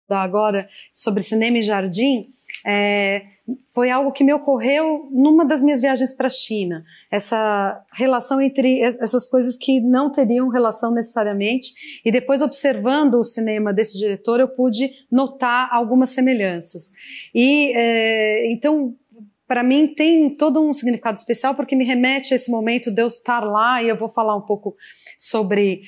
dar agora sobre cinema e jardim, foi algo que me ocorreu numa das minhas viagens para a China. Essa relação entre essas coisas que não teriam relação necessariamente, e depois observando o cinema desse diretor eu pude notar algumas semelhanças. E então, para mim tem todo um significado especial porque me remete a esse momento de eu estar lá, e eu vou falar um pouco sobre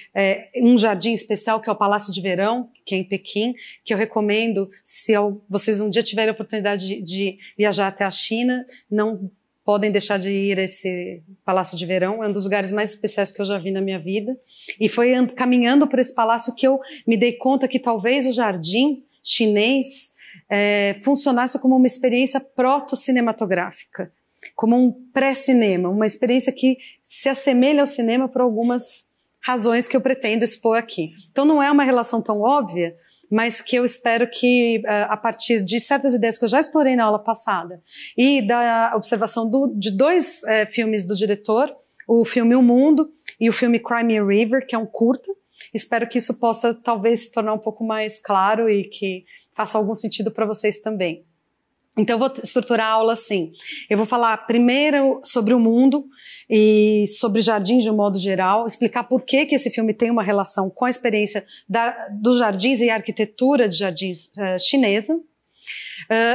um jardim especial que é o Palácio de Verão, que é em Pequim, que eu recomendo se vocês um dia tiverem a oportunidade de viajar até a China, não podem deixar de ir a esse Palácio de Verão, é um dos lugares mais especiais que eu já vi na minha vida, e foi caminhando por esse palácio que eu me dei conta que talvez o jardim chinês funcionasse como uma experiência proto-cinematográfica, como um pré-cinema, uma experiência que se assemelha ao cinema por algumas razões que eu pretendo expor aqui. Então não é uma relação tão óbvia, mas que eu espero que, a partir de certas ideias que eu já explorei na aula passada, e da observação de dois filmes do diretor, o filme O Mundo e o filme Cry Me a River, que é um curta, espero que isso possa talvez se tornar um pouco mais claro e que faça algum sentido para vocês também. Então eu vou estruturar a aula assim. Eu vou falar primeiro sobre o mundo e sobre jardins de um modo geral, explicar por que esse filme tem uma relação com a experiência dos jardins e a arquitetura de jardins chinesa.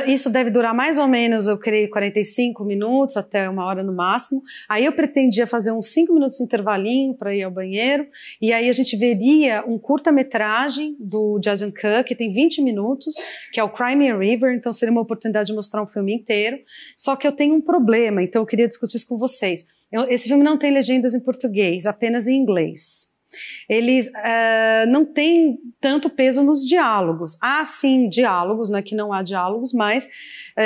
Isso deve durar mais ou menos, eu creio, 45 minutos, até 1 hora no máximo. Aí eu pretendia fazer uns 5 minutos de intervalinho para ir ao banheiro, e aí a gente veria um curta-metragem do Jia Zhangke, que tem 20 minutos, que é o Cry Me a River, então seria uma oportunidade de mostrar um filme inteiro. Só que eu tenho um problema, então eu queria discutir isso com vocês. Esse filme não tem legendas em português, apenas em inglês. Eles não têm tanto peso nos diálogos. Há sim diálogos, não é que não há diálogos, mas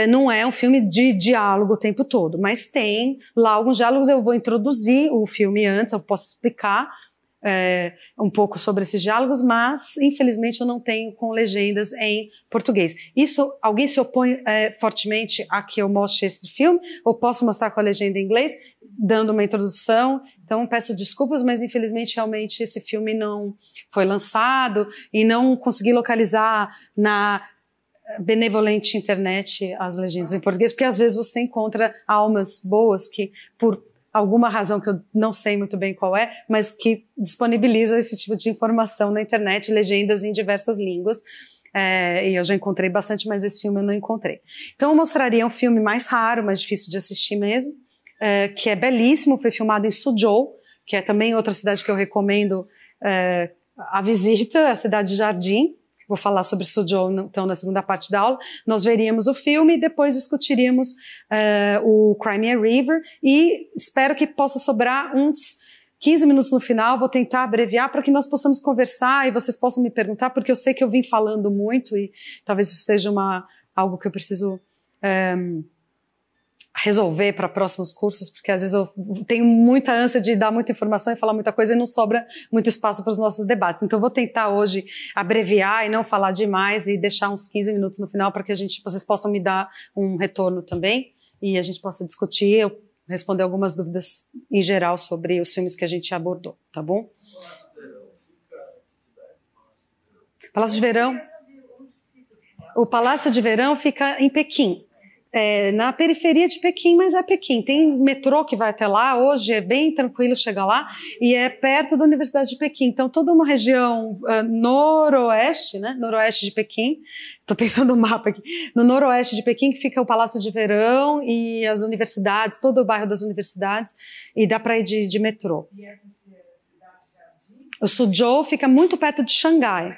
não é um filme de diálogo o tempo todo. Mas tem lá alguns diálogos, eu vou introduzir o filme antes, eu posso explicar um pouco sobre esses diálogos, mas infelizmente eu não tenho com legendas em português. Isso, alguém se opõe fortemente a que eu mostre esse filme, ou posso mostrar com a legenda em inglês, dando uma introdução? Então peço desculpas, mas infelizmente realmente esse filme não foi lançado e não consegui localizar na benevolente internet as legendas em português, porque às vezes você encontra almas boas que, por alguma razão que eu não sei muito bem qual é, mas que disponibilizam esse tipo de informação na internet, legendas em diversas línguas, e eu já encontrei bastante, mas esse filme eu não encontrei. Então eu mostraria um filme mais raro, mais difícil de assistir mesmo, que é belíssimo, foi filmado em Suzhou, que é também outra cidade que eu recomendo a visita, a cidade de Jardim. Vou falar sobre Suzhou, então, na segunda parte da aula. Nós veríamos o filme e depois discutiríamos o Cry Me a River, e espero que possa sobrar uns 15 minutos no final. Vou tentar abreviar para que nós possamos conversar e vocês possam me perguntar, porque eu sei que eu vim falando muito e talvez isso seja algo que eu preciso resolver para próximos cursos, porque às vezes eu tenho muita ânsia de dar muita informação e falar muita coisa e não sobra muito espaço para os nossos debates. Então eu vou tentar hoje abreviar e não falar demais e deixar uns 15 minutos no final para que vocês possam me dar um retorno também e a gente possa discutir, eu responder algumas dúvidas em geral sobre os filmes que a gente abordou, tá bom? Palácio de Verão. O Palácio de Verão fica em Pequim. Na periferia de Pequim, mas é Pequim. Tem metrô que vai até lá, hoje é bem tranquilo chegar lá, e é perto da Universidade de Pequim. Então, toda uma região noroeste, né? Noroeste de Pequim. Estou pensando no mapa aqui. No noroeste de Pequim, que fica o Palácio de Verão e as universidades, todo o bairro das universidades, e dá para ir de metrô. E essa cidade Jardim? O Suzhou fica muito perto de Xangai.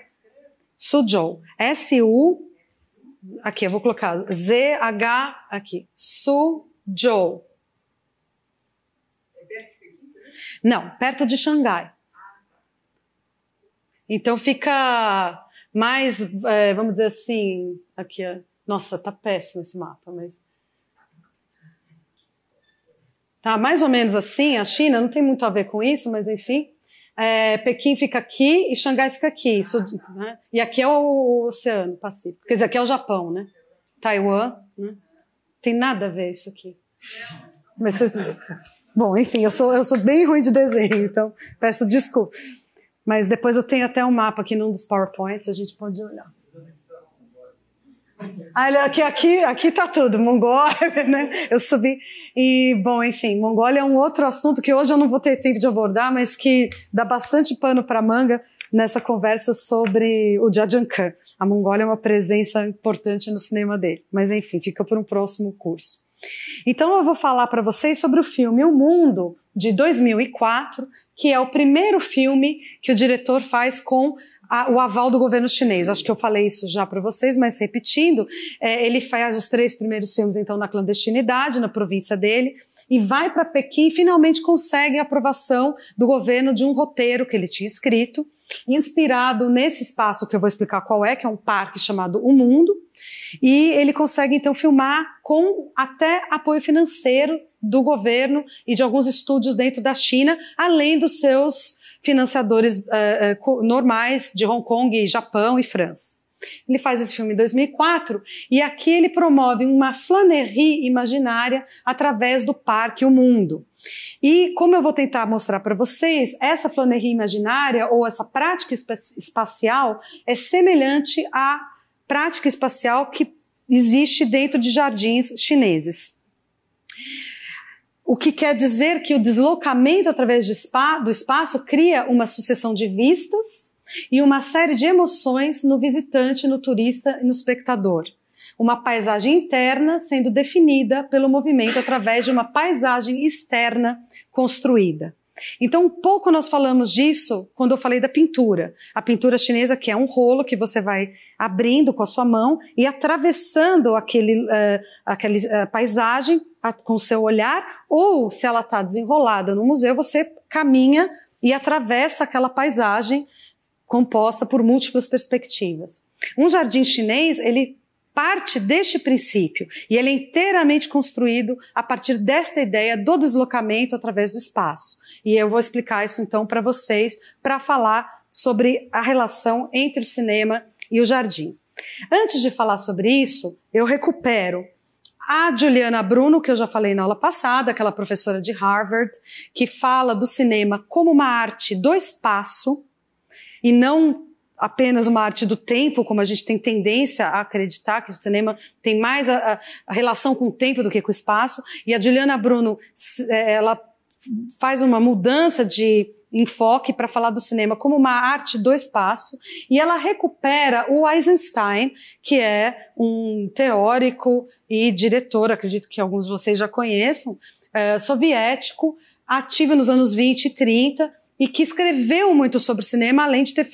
Suzhou. S-U... Aqui, eu vou colocar Z-H aqui. Suzhou. É perto de Pequim? Não, perto de Xangai. Então fica mais, vamos dizer assim, aqui, nossa, tá péssimo esse mapa, mas tá mais ou menos assim. A China não tem muito a ver com isso, mas enfim. Pequim fica aqui e Xangai fica aqui, né? E aqui é o Oceano Pacífico, quer dizer, aqui é o Japão, né? Taiwan, né? Tem nada a ver isso aqui. Mas, bom, enfim, eu sou bem ruim de desenho, então peço desculpa. Mas depois eu tenho até um mapa aqui num dos PowerPoints, a gente pode olhar. Aqui tá tudo, Mongólia, né? Eu subi. E, bom, enfim, Mongólia é um outro assunto que hoje eu não vou ter tempo de abordar, mas que dá bastante pano para manga nessa conversa sobre o Jia Khan. A Mongólia é uma presença importante no cinema dele. Mas, enfim, fica para um próximo curso. Então, eu vou falar para vocês sobre o filme O Mundo, de 2004, que é o primeiro filme que o diretor faz com o aval do governo chinês. Acho que eu falei isso já para vocês, mas repetindo, ele faz os 3 primeiros filmes, então, na clandestinidade, na província dele, e vai para Pequim e finalmente consegue a aprovação do governo de um roteiro que ele tinha escrito, inspirado nesse espaço que eu vou explicar qual é, que é um parque chamado O Mundo, e ele consegue, então, filmar com até apoio financeiro do governo e de alguns estúdios dentro da China, além dos seus financiadores normais de Hong Kong, Japão e França. Ele faz esse filme em 2004 e aqui ele promove uma flânerie imaginária através do Parque O Mundo. E como eu vou tentar mostrar para vocês, essa flânerie imaginária ou essa prática espacial é semelhante à prática espacial que existe dentro de jardins chineses. O que quer dizer que o deslocamento através do espaço cria uma sucessão de vistas e uma série de emoções no visitante, no turista e no espectador. Uma paisagem interna sendo definida pelo movimento através de uma paisagem externa construída. Então, um pouco nós falamos disso quando eu falei da pintura. A pintura chinesa, que é um rolo que você vai abrindo com a sua mão e atravessando aquela paisagem com o seu olhar, ou se ela está desenrolada no museu, você caminha e atravessa aquela paisagem composta por múltiplas perspectivas. Um jardim chinês, ele parte deste princípio e ele é inteiramente construído a partir desta ideia do deslocamento através do espaço. E eu vou explicar isso então para vocês, para falar sobre a relação entre o cinema e o jardim. Antes de falar sobre isso, eu recupero a Juliana Bruno, que eu já falei na aula passada, aquela professora de Harvard, que fala do cinema como uma arte do espaço e não apenas uma arte do tempo, como a gente tem tendência a acreditar, que o cinema tem mais a relação com o tempo do que com o espaço. E a Juliana Bruno, ela faz uma mudança de enfoque para falar do cinema como uma arte do espaço, e ela recupera o Eisenstein, que é um teórico e diretor, acredito que alguns de vocês já conheçam, soviético, ativo nos anos 20 e 30, e que escreveu muito sobre cinema, além de ter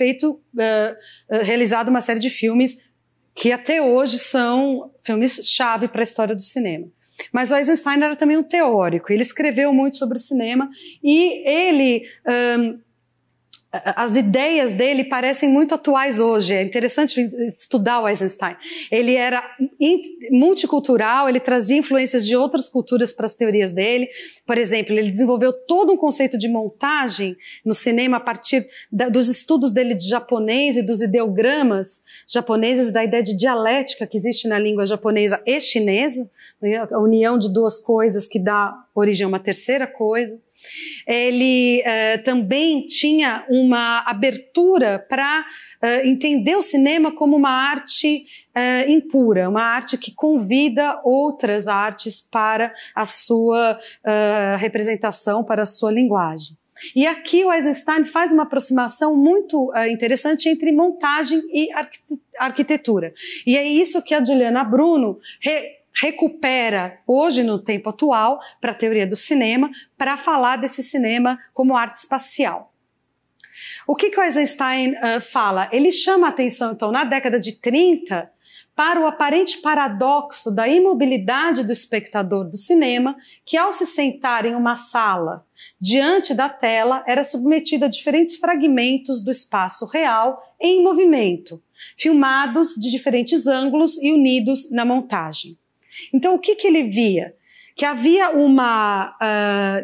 realizado uma série de filmes que até hoje são filmes-chave para a história do cinema. Mas o Eisenstein era também um teórico, ele escreveu muito sobre cinema e ele... as ideias dele parecem muito atuais hoje, é interessante estudar o Eisenstein. Ele era multicultural, ele trazia influências de outras culturas para as teorias dele. Por exemplo, ele desenvolveu todo um conceito de montagem no cinema a partir dos estudos dele de japonês e dos ideogramas japoneses, da ideia de dialética que existe na língua japonesa e chinesa, né, a união de duas coisas que dá origem a uma terceira coisa. Ele também tinha uma abertura para entender o cinema como uma arte impura, uma arte que convida outras artes para a sua representação, para a sua linguagem. E aqui o Eisenstein faz uma aproximação muito interessante entre montagem e arquitetura. E é isso que a Juliana Bruno recupera hoje no tempo atual para a teoria do cinema, para falar desse cinema como arte espacial. O que o Eisenstein fala? Ele chama a atenção, então, na década de 30, para o aparente paradoxo da imobilidade do espectador do cinema, que ao se sentar em uma sala diante da tela, era submetido a diferentes fragmentos do espaço real em movimento, filmados de diferentes ângulos e unidos na montagem. Então, o que ele via? Que havia uma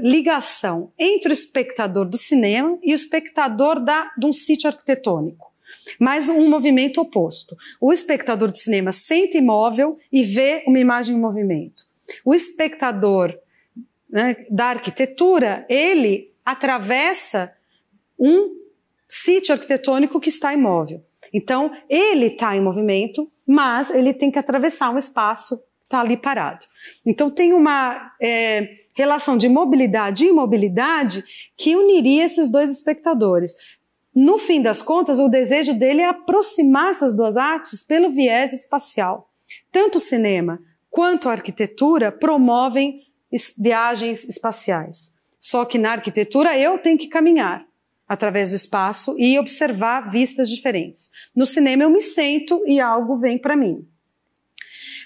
ligação entre o espectador do cinema e o espectador de um sítio arquitetônico, mas um movimento oposto. O espectador do cinema senta imóvel e vê uma imagem em movimento. O espectador, né, da arquitetura, ele atravessa um sítio arquitetônico que está imóvel. Então, ele está em movimento, mas ele tem que atravessar um espaço, está ali parado. Então, tem uma relação de mobilidade e imobilidade que uniria esses dois espectadores. No fim das contas, o desejo dele é aproximar essas duas artes pelo viés espacial. Tanto o cinema quanto a arquitetura promovem viagens espaciais. Só que na arquitetura eu tenho que caminhar através do espaço e observar vistas diferentes. No cinema eu me sento e algo vem para mim.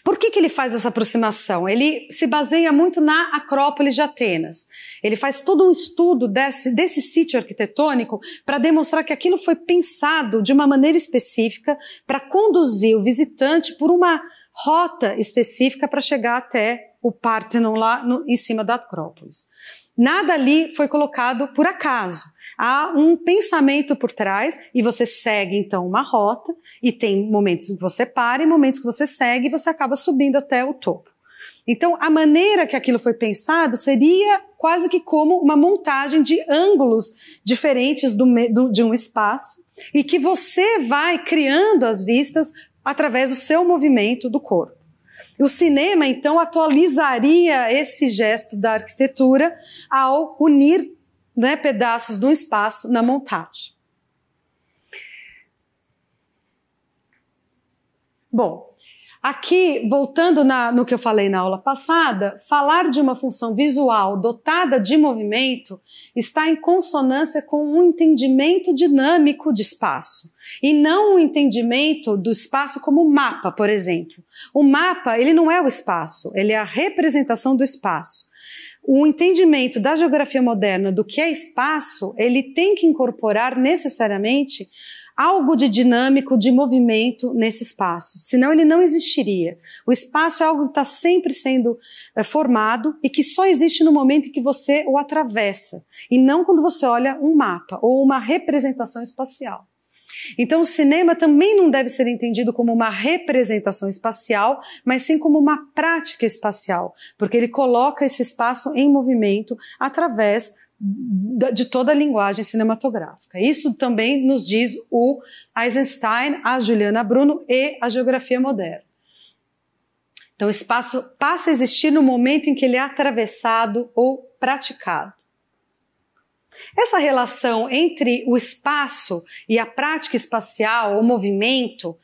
Por que ele faz essa aproximação? Ele se baseia muito na Acrópole de Atenas. Ele faz todo um estudo desse sítio arquitetônico para demonstrar que aquilo foi pensado de uma maneira específica para conduzir o visitante por uma rota específica para chegar até o Parthenon lá em cima da Acrópole. Nada ali foi colocado por acaso. Há um pensamento por trás e você segue então uma rota e tem momentos que você para e momentos que você segue e você acaba subindo até o topo. Então a maneira que aquilo foi pensado seria quase que como uma montagem de ângulos diferentes de um espaço e que você vai criando as vistas através do seu movimento do corpo. O cinema, então, atualizaria esse gesto da arquitetura ao unir, né, pedaços do espaço na montagem. Bom, aqui, voltando no que eu falei na aula passada, falar de uma função visual dotada de movimento está em consonância com um entendimento dinâmico de espaço, e não um entendimento do espaço como mapa, por exemplo. O mapa, ele não é o espaço, ele é a representação do espaço. O entendimento da geografia moderna do que é espaço, ele tem que incorporar necessariamente algo de dinâmico, de movimento nesse espaço, senão ele não existiria. O espaço é algo que está sempre sendo formado e que só existe no momento em que você o atravessa, e não quando você olha um mapa ou uma representação espacial. Então o cinema também não deve ser entendido como uma representação espacial, mas sim como uma prática espacial, porque ele coloca esse espaço em movimento através de toda a linguagem cinematográfica. Isso também nos diz o Eisenstein, a Juliana Bruno e a geografia moderna. Então o espaço passa a existir no momento em que ele é atravessado ou praticado. Essa relação entre o espaço e a prática espacial, o movimento,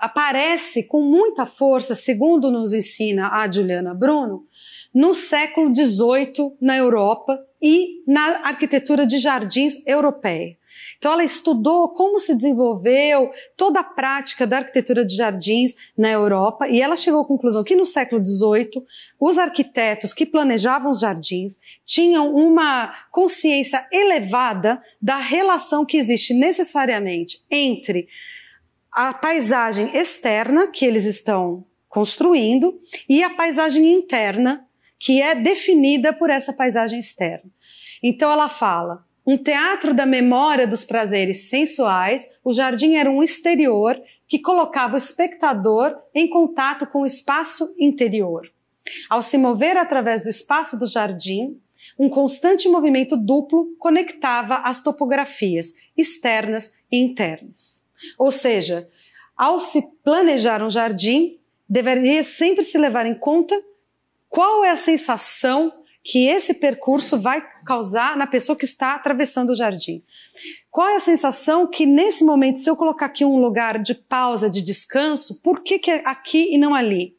aparece com muita força, segundo nos ensina a Juliana Bruno, no século XVIII na Europa e na arquitetura de jardins europeia. Então ela estudou como se desenvolveu toda a prática da arquitetura de jardins na Europa e ela chegou à conclusão que no século XVIII os arquitetos que planejavam os jardins tinham uma consciência elevada da relação que existe necessariamente entre a paisagem externa que eles estão construindo e a paisagem interna que é definida por essa paisagem externa. Então ela fala: um teatro da memória dos prazeres sensuais, o jardim era um exterior que colocava o espectador em contato com o espaço interior. Ao se mover através do espaço do jardim, um constante movimento duplo conectava as topografias externas e internas. Ou seja, ao se planejar um jardim, deveria sempre se levar em conta qual é a sensação que esse percurso vai causar na pessoa que está atravessando o jardim. Qual é a sensação que nesse momento, se eu colocar aqui um lugar de pausa, de descanso, por que é aqui e não ali?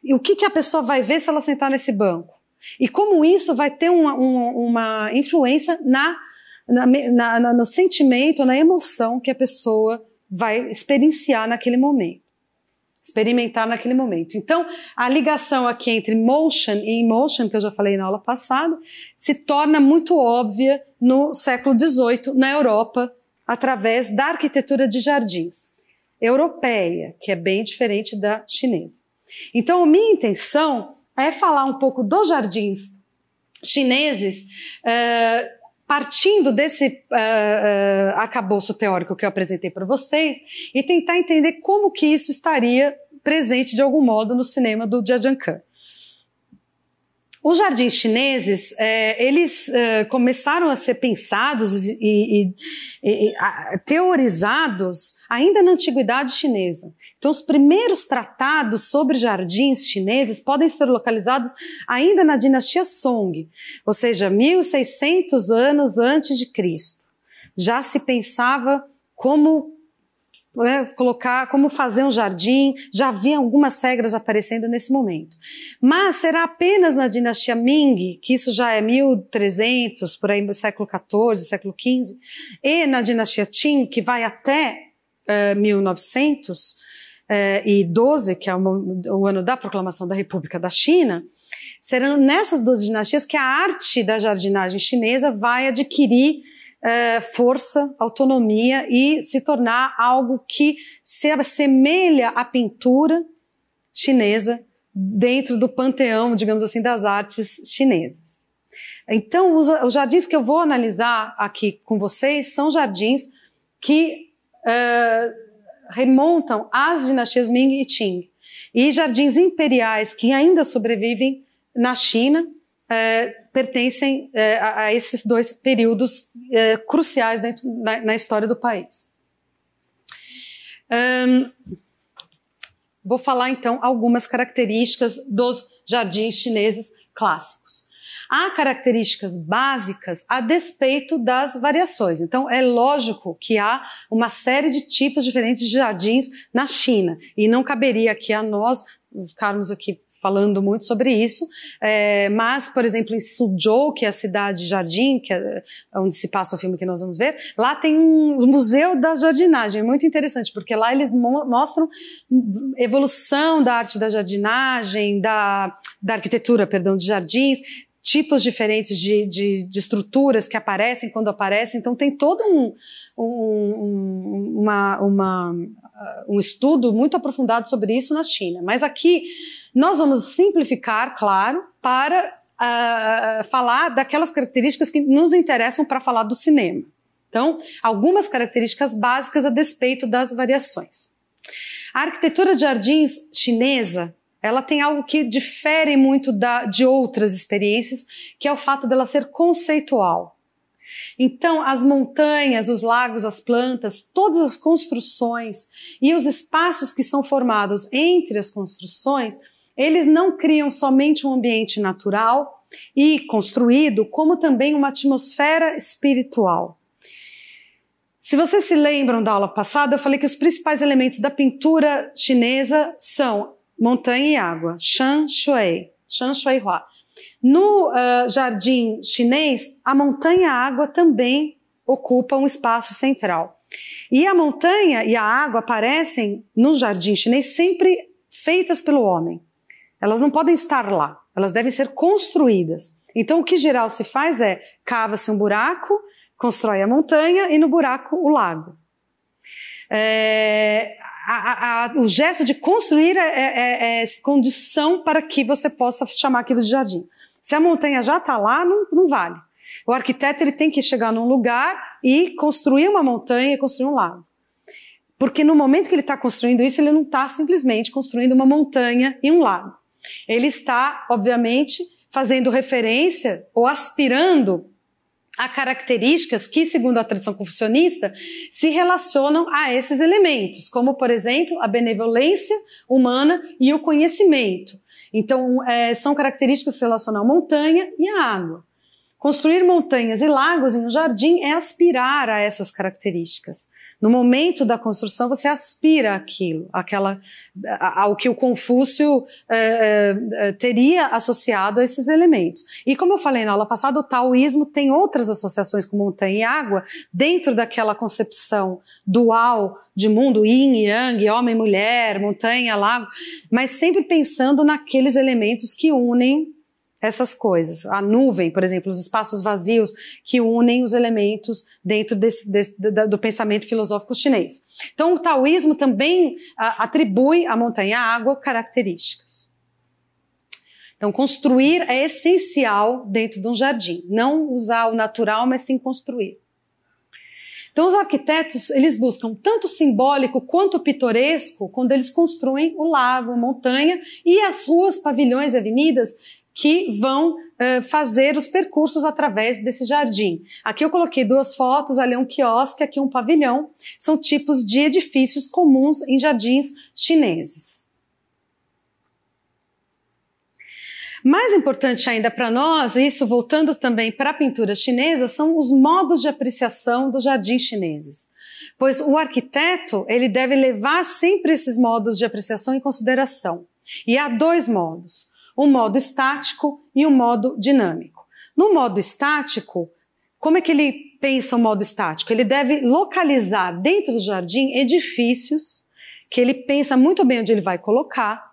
E o que a pessoa vai ver se ela sentar nesse banco? E como isso vai ter uma influência no sentimento, na emoção que a pessoa vai experienciar naquele momento. Experimentar naquele momento. Então, a ligação aqui entre motion e emotion, que eu já falei na aula passada, se torna muito óbvia no século XVIII, na Europa, através da arquitetura de jardins europeia, que é bem diferente da chinesa. Então, a minha intenção é falar um pouco dos jardins chineses, partindo desse arcabouço teórico que eu apresentei para vocês e tentar entender como que isso estaria presente de algum modo no cinema do Jia Jiankang. Os jardins chineses, eles começaram a ser pensados e teorizados ainda na antiguidade chinesa. Então, os primeiros tratados sobre jardins chineses podem ser localizados ainda na dinastia Song, ou seja, 1600 anos antes de Cristo. Já se pensava como como fazer um jardim, já havia algumas regras aparecendo nesse momento. Mas será apenas na dinastia Ming, que isso já é 1300, por aí, século XIV, século XV, e na dinastia Qing, que vai até 1912, que é o ano da proclamação da República da China, serão nessas duas dinastias que a arte da jardinagem chinesa vai adquirir força, autonomia e se tornar algo que se assemelha à pintura chinesa dentro do panteão, digamos assim, das artes chinesas. Então, os jardins que eu vou analisar aqui com vocês são jardins que remontam às dinastias Ming e Qing, e jardins imperiais que ainda sobrevivem na China, pertencem a esses dois períodos cruciais na história do país. Vou falar então algumas características dos jardins chineses clássicos. Há características básicas a despeito das variações. Então, é lógico que há uma série de tipos diferentes de jardins na China, e não caberia aqui a nós ficarmos aqui falando muito sobre isso, mas, por exemplo, em Suzhou, que é a cidade jardim, que é onde se passa o filme que nós vamos ver, lá tem um museu da jardinagem, muito interessante, porque lá eles mostram evolução da arte da jardinagem, da arquitetura, perdão, de jardins, tipos diferentes de estruturas que aparecem quando aparecem, então tem todo um estudo muito aprofundado sobre isso na China. Mas aqui nós vamos simplificar, claro, para falar daquelas características que nos interessam para falar do cinema. Então, algumas características básicas a despeito das variações. A arquitetura de jardins chinesa, ela tem algo que difere muito de outras experiências, que é o fato dela ser conceitual. Então, as montanhas, os lagos, as plantas, todas as construções e os espaços que são formados entre as construções, eles não criam somente um ambiente natural e construído, como também uma atmosfera espiritual. Se vocês se lembram da aula passada, eu falei que os principais elementos da pintura chinesa são montanha e água, Shan Shui Hua. No jardim chinês, a montanha e a água também ocupam um espaço central. E a montanha e a água aparecem no jardim chinês sempre feitas pelo homem. Elas não podem estar lá, elas devem ser construídas. Então o que geral se faz é, cava-se um buraco, constrói a montanha e no buraco o lago. O gesto de construir é condição para que você possa chamar aquilo de jardim. Se a montanha já está lá, não vale. O arquiteto ele tem que chegar num lugar e construir uma montanha e construir um lago. Porque no momento que ele está construindo isso, ele não está simplesmente construindo uma montanha e um lago. Ele está, obviamente, fazendo referência ou aspirando a características que, segundo a tradição confucionista, se relacionam a esses elementos, como, por exemplo, a benevolência humana e o conhecimento. Então, são características que se relacionam à montanha e à água. Construir montanhas e lagos em um jardim é aspirar a essas características. No momento da construção, você aspira àquilo, ao que o Confúcio teria associado a esses elementos. E como eu falei na aula passada, o taoísmo tem outras associações com montanha e água dentro daquela concepção dual de mundo, yin e yang, homem e mulher, montanha, lago, mas sempre pensando naqueles elementos que unem essas coisas. A nuvem, por exemplo, os espaços vazios que unem os elementos dentro do pensamento filosófico chinês. Então, o taoísmo também atribui à montanha e à água características. Então, construir é essencial dentro de um jardim. Não usar o natural, mas sim construir. Então, os arquitetos, eles buscam tanto o simbólico quanto o pitoresco quando eles construem o lago, a montanha e as ruas, pavilhões e avenidas que vão fazer os percursos através desse jardim. Aqui eu coloquei 2 fotos, ali é um quiosque, aqui um pavilhão. São tipos de edifícios comuns em jardins chineses. Mais importante ainda para nós, isso voltando também para a pintura chinesa, são os modos de apreciação dos jardins chineses. Pois o arquiteto, ele deve levar sempre esses modos de apreciação em consideração. E há 2 modos, o modo estático e o modo dinâmico. No modo estático, como é que ele pensa o modo estático? Ele deve localizar dentro do jardim edifícios que ele pensa muito bem onde ele vai colocar,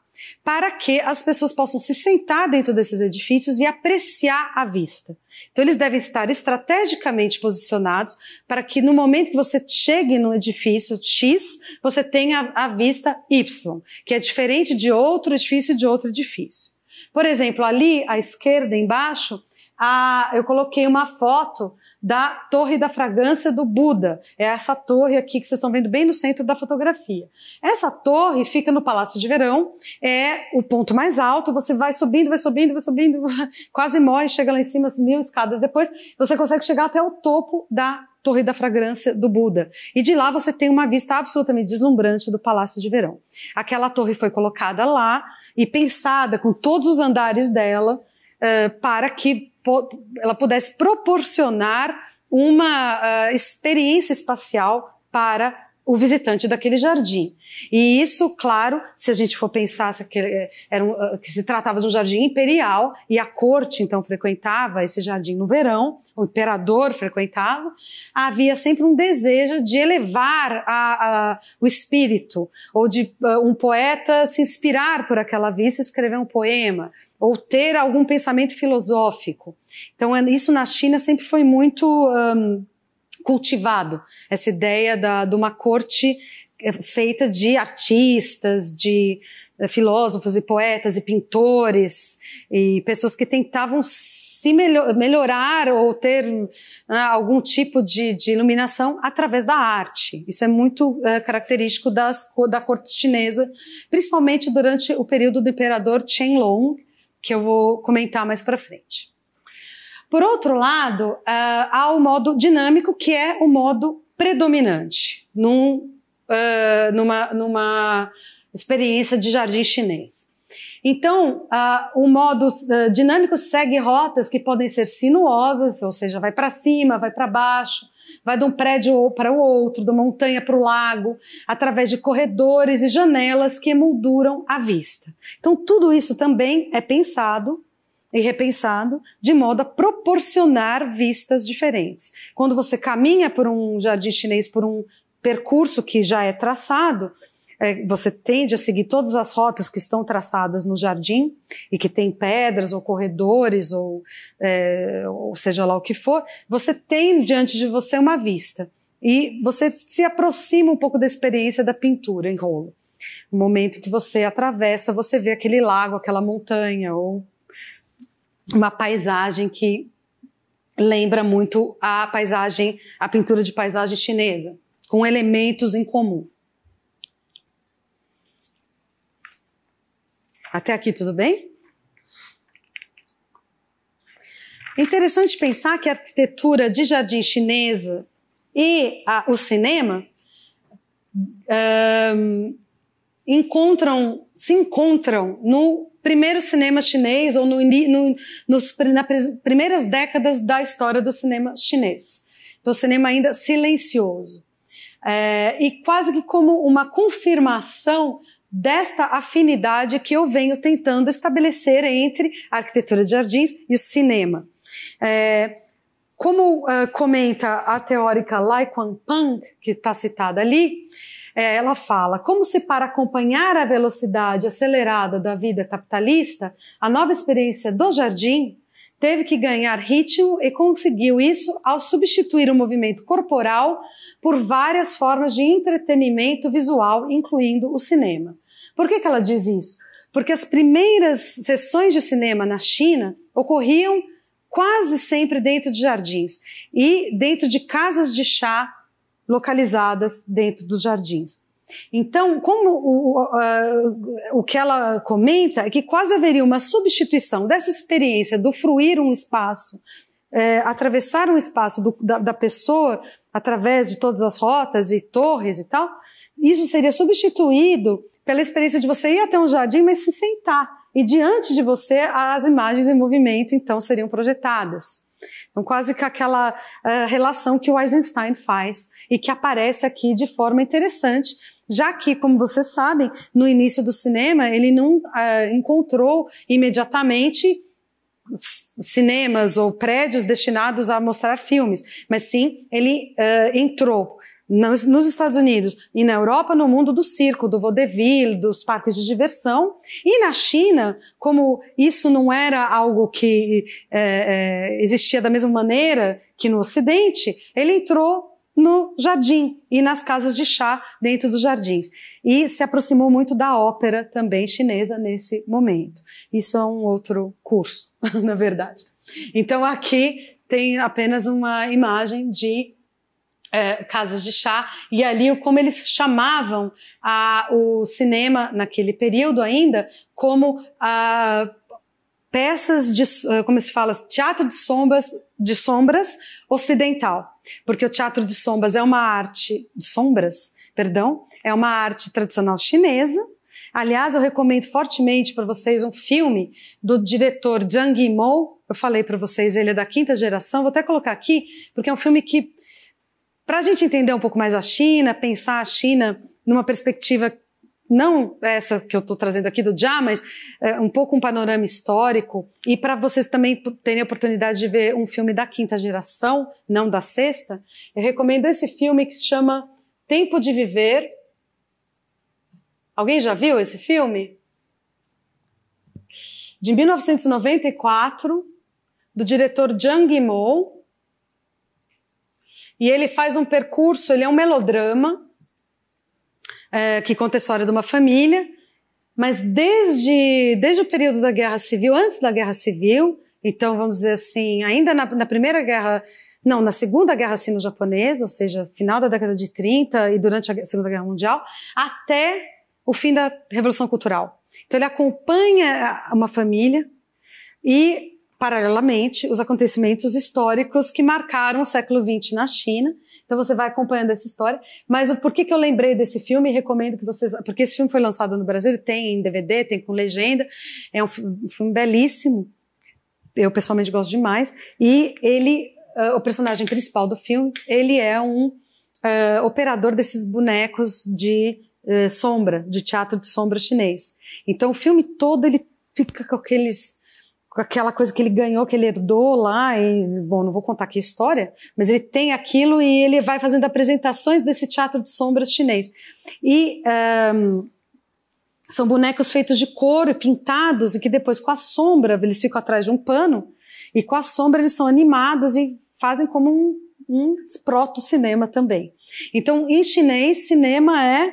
para que as pessoas possam se sentar dentro desses edifícios e apreciar a vista. Então eles devem estar estrategicamente posicionados para que no momento que você chegue no edifício X, você tenha a vista Y, que é diferente de outro edifício e de outro edifício. Por exemplo, ali à esquerda embaixo, eu coloquei uma foto da Torre da Fragrância do Buda. É essa torre aqui que vocês estão vendo bem no centro da fotografia. Essa torre fica no Palácio de Verão, é o ponto mais alto, você vai subindo, quase morre, chega lá em cima, 1000 escadas depois, você consegue chegar até o topo da Torre da Fragrância do Buda. E de lá você tem uma vista absolutamente deslumbrante do Palácio de Verão. Aquela torre foi colocada lá e pensada com todos os andares dela, para que ela pudesse proporcionar uma experiência espacial para o visitante daquele jardim. E isso, claro, se a gente for pensar que se tratava de um jardim imperial e a corte então frequentava esse jardim no verão, o imperador frequentava, havia sempre um desejo de elevar o espírito, ou de um poeta se inspirar por aquela vista e escrever um poema, ou ter algum pensamento filosófico. Então isso na China sempre foi muito cultivado, essa ideia de uma corte feita de artistas, de filósofos e poetas e pintores e pessoas que tentavam se melhorar ou ter algum tipo de iluminação através da arte. Isso é muito característico da corte chinesa, principalmente durante o período do imperador Qianlong, que eu vou comentar mais para frente. Por outro lado, há o modo dinâmico, que é o modo predominante numa experiência de jardim chinês. Então, o modo dinâmico segue rotas que podem ser sinuosas, ou seja, vai para cima, vai para baixo, vai de um prédio para o outro, da montanha para o lago, através de corredores e janelas que emolduram a vista. Então, tudo isso também é pensado e repensado de modo a proporcionar vistas diferentes. Quando você caminha por um jardim chinês, por um percurso que já é traçado, você tende a seguir todas as rotas que estão traçadas no jardim e que tem pedras ou corredores ou seja lá o que for, você tem diante de você uma vista e você se aproxima um pouco da experiência da pintura em rolo. No momento que você atravessa, você vê aquele lago, aquela montanha ou uma paisagem que lembra muito a pintura de paisagem chinesa, com elementos em comum. Até aqui tudo bem? É interessante pensar que a arquitetura de jardim chinesa e o cinema se encontram no primeiro cinema chinês ou nas primeiras décadas da história do cinema chinês. Então, o cinema ainda silencioso. E quase que como uma confirmação desta afinidade que eu venho tentando estabelecer entre a arquitetura de jardins e o cinema. Como comenta a teórica Lai Quanping, que está citada ali, ela fala, como se para acompanhar a velocidade acelerada da vida capitalista, a nova experiência do jardim teve que ganhar ritmo e conseguiu isso ao substituir o movimento corporal por várias formas de entretenimento visual, incluindo o cinema. Por que ela diz isso? Porque as primeiras sessões de cinema na China ocorriam quase sempre dentro de jardins e dentro de casas de chá localizadas dentro dos jardins. Então, como o que ela comenta é que quase haveria uma substituição dessa experiência do fruir um espaço, atravessar um espaço da pessoa através de todas as rotas e torres e tal, isso seria substituído pela experiência de você ir até um jardim, mas se sentar. E diante de você, as imagens em movimento, então, seriam projetadas. Então, quase que aquela relação que o Eisenstein faz e que aparece aqui de forma interessante, já que, como vocês sabem, no início do cinema, ele não encontrou imediatamente cinemas ou prédios destinados a mostrar filmes, mas sim, ele entrou nos Estados Unidos e na Europa no mundo do circo, do vaudeville, dos parques de diversão, e na China, como isso não era algo que existia da mesma maneira que no Ocidente, ele entrou no jardim e nas casas de chá dentro dos jardins. E se aproximou muito da ópera também chinesa nesse momento. Isso é um outro curso, na verdade. Então aqui tem apenas uma imagem de casas de chá, e ali como eles chamavam o cinema naquele período ainda como peças de, como se fala, teatro de sombras ocidental, porque o teatro de sombras é uma arte é uma arte tradicional chinesa. Aliás, eu recomendo fortemente para vocês um filme do diretor Zhang Yimou. Eu falei para vocês, ele é da 5ª geração, vou até colocar aqui, porque é um filme que, para a gente entender um pouco mais a China, pensar a China numa perspectiva, não essa que eu estou trazendo aqui do Jia, mas um pouco um panorama histórico, e para vocês também terem a oportunidade de ver um filme da 5ª geração, não da 6ª, eu recomendo esse filme que se chama Tempo de Viver. Alguém já viu esse filme? De 1994, do diretor Zhang Yimou. E ele faz um percurso, ele é um melodrama, que conta a história de uma família, mas desde o período da Guerra Civil, antes da Guerra Civil, então vamos dizer assim, ainda na Primeira Guerra, não, na Segunda Guerra Sino-Japonesa, ou seja, final da década de 30 e durante a Segunda Guerra Mundial, até o fim da Revolução Cultural. Então ele acompanha uma família e, paralelamente, os acontecimentos históricos que marcaram o século XX na China. Então você vai acompanhando essa história. Mas por que eu lembrei desse filme e recomendo que vocês... Porque esse filme foi lançado no Brasil, tem em DVD, tem com legenda. É um filme belíssimo. Eu pessoalmente gosto demais. E ele, o personagem principal do filme, ele é um operador desses bonecos de sombra, de teatro de sombra chinês. Então o filme todo ele fica com aquela coisa que ele ganhou, que ele herdou lá, e, bom, não vou contar aqui a história, mas ele tem aquilo e ele vai fazendo apresentações desse teatro de sombras chinês. E são bonecos feitos de couro e pintados, e que depois, com a sombra, eles ficam atrás de um pano, e com a sombra eles são animados e fazem como um proto-cinema também. Então, em chinês, cinema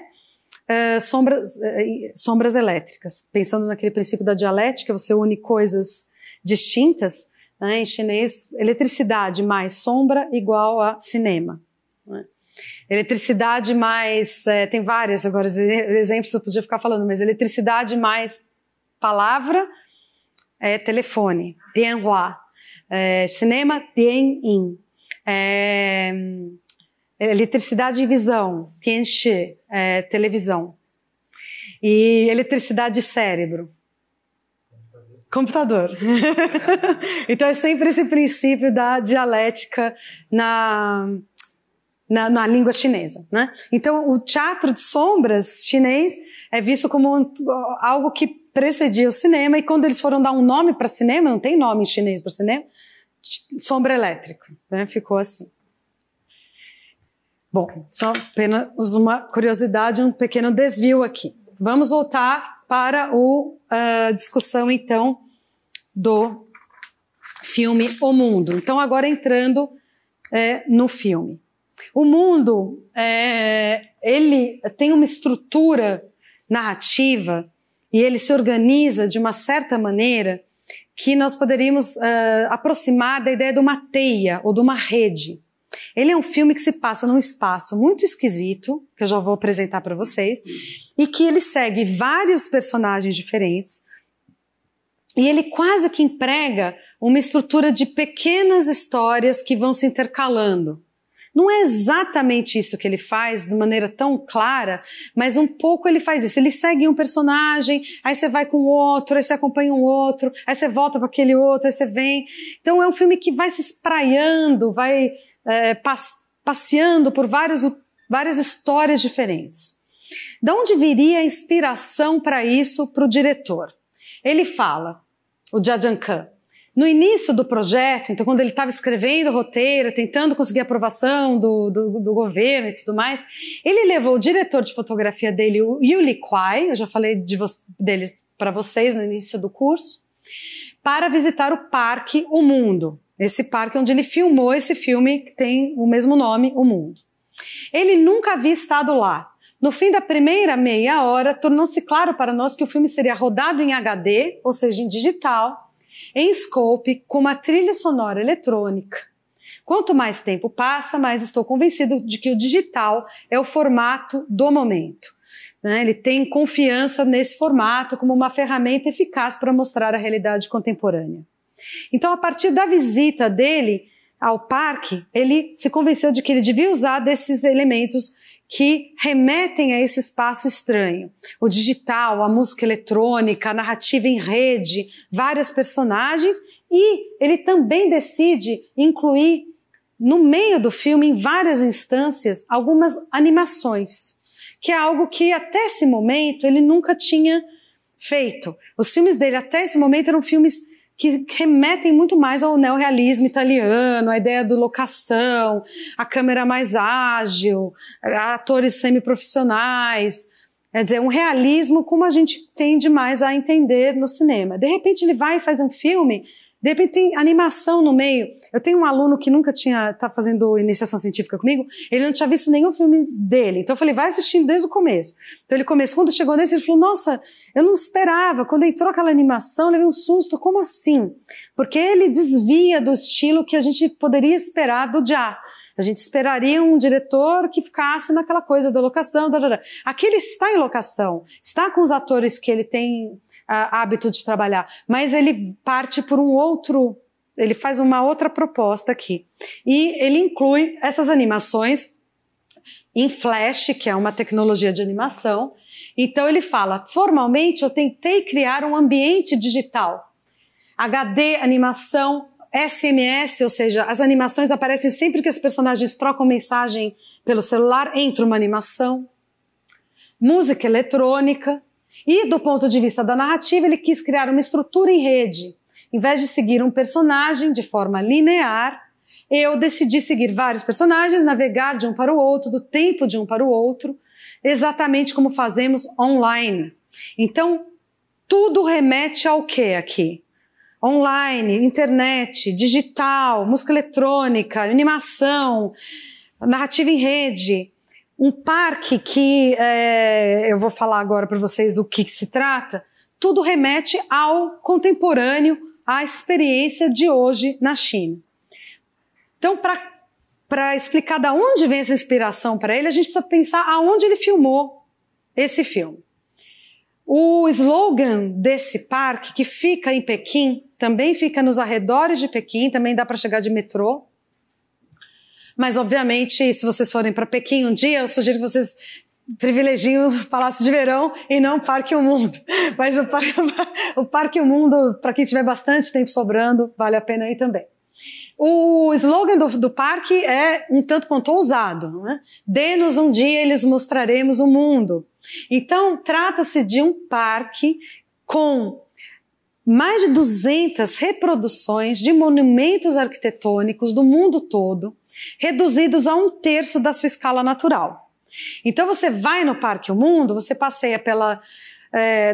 sombras elétricas. Pensando naquele princípio da dialética, você une coisas distintas, né? Em chinês, eletricidade mais sombra igual a cinema. Né? Eletricidade mais... tem várias agora exemplos, eu podia ficar falando, mas eletricidade mais palavra é telefone, dianhua. Cinema, dianyin. Eletricidade e visão, tianxi, televisão. E eletricidade e cérebro. Computador. Então é sempre esse princípio da dialética na língua chinesa, né? Então o teatro de sombras chinês é visto como algo que precedia o cinema, e quando eles foram dar um nome para cinema, não tem nome em chinês para cinema, sombra elétrica, né? Ficou assim. Bom, só apenas uma curiosidade, um pequeno desvio aqui. Vamos voltar para a discussão, então, do filme O Mundo. Então, agora entrando no filme. O Mundo, ele tem uma estrutura narrativa e ele se organiza de uma certa maneira que nós poderíamos aproximar da ideia de uma teia ou de uma rede. Ele é um filme que se passa num espaço muito esquisito, que eu já vou apresentar para vocês, e que ele segue vários personagens diferentes, e ele quase que emprega uma estrutura de pequenas histórias que vão se intercalando. Não é exatamente isso que ele faz de maneira tão clara, mas um pouco ele faz isso. Ele segue um personagem, aí você vai com o outro, aí você acompanha um outro, aí você volta para aquele outro, aí você vem. Então é um filme que vai se espraiando, vai passeando por várias histórias diferentes. De onde viria a inspiração para isso para o diretor? Ele fala, o Jia Khan, no início do projeto, então quando ele estava escrevendo o roteiro, tentando conseguir a aprovação do governo e tudo mais, ele levou o diretor de fotografia dele, o Yuli Kwai, eu já falei dele para vocês no início do curso, para visitar o Parque O Mundo, esse parque onde ele filmou esse filme que tem o mesmo nome, O Mundo. Ele nunca havia estado lá. No fim da primeira meia hora, tornou-se claro para nós que o filme seria rodado em HD, ou seja, em digital, em scope, com uma trilha sonora eletrônica. Quanto mais tempo passa, mais estou convencido de que o digital é o formato do momento. Ele tem confiança nesse formato como uma ferramenta eficaz para mostrar a realidade contemporânea. Então, a partir da visita dele ao parque, ele se convenceu de que ele devia usar desses elementos que remetem a esse espaço estranho. O digital, a música eletrônica, a narrativa em rede, vários personagens, e ele também decide incluir no meio do filme, em várias instâncias, algumas animações, que é algo que até esse momento ele nunca tinha feito. Os filmes dele até esse momento eram filmes que remetem muito mais ao neorrealismo italiano, a ideia do locação, a câmera mais ágil, atores semiprofissionais, quer dizer, um realismo como a gente tende mais a entender no cinema. De repente ele vai e faz um filme, de repente tem animação no meio. Eu tenho um aluno que nunca tá fazendo iniciação científica comigo, ele não tinha visto nenhum filme dele, então eu falei, vai assistindo desde o começo. Então ele começou, quando chegou nesse, ele falou, nossa, eu não esperava, quando entrou aquela animação, eu levei um susto, como assim? Porque ele desvia do estilo que a gente poderia esperar do Jia. A gente esperaria um diretor que ficasse naquela coisa da locação, Aqui ele está em locação, está com os atores que ele tem hábito de trabalhar, mas ele parte por ele faz uma outra proposta aqui. E ele inclui essas animações em Flash, que é uma tecnologia de animação. Então ele fala, formalmente eu tentei criar um ambiente digital. HD, animação, SMS, ou seja, as animações aparecem sempre que os personagens trocam mensagem pelo celular, entra uma animação. Música eletrônica. E do ponto de vista da narrativa, ele quis criar uma estrutura em rede. Em vez de seguir um personagem de forma linear, eu decidi seguir vários personagens, navegar de um para o outro, do tempo de um para o outro, exatamente como fazemos online. Então, tudo remete ao que aqui? Online, internet, digital, música eletrônica, animação, narrativa em rede. Um parque que, eu vou falar agora para vocês do que se trata, tudo remete ao contemporâneo, à experiência de hoje na China. Então, para explicar de onde vem essa inspiração para ele, a gente precisa pensar aonde ele filmou esse filme. O slogan desse parque, que fica em Pequim, também fica nos arredores de Pequim, também dá para chegar de metrô. Mas, obviamente, se vocês forem para Pequim um dia, eu sugiro que vocês privilegiem o Palácio de Verão e não o Parque O Mundo. Mas o Parque O Mundo, para quem tiver bastante tempo sobrando, vale a pena ir também. O slogan do parque é um tanto quanto ousado, não é? Dê-nos um dia, eles mostraremos o mundo. Então, trata-se de um parque com mais de 200 reproduções de monumentos arquitetônicos do mundo todo, reduzidos a 1/3 da sua escala natural. Então você vai no Parque O Mundo, você passeia pela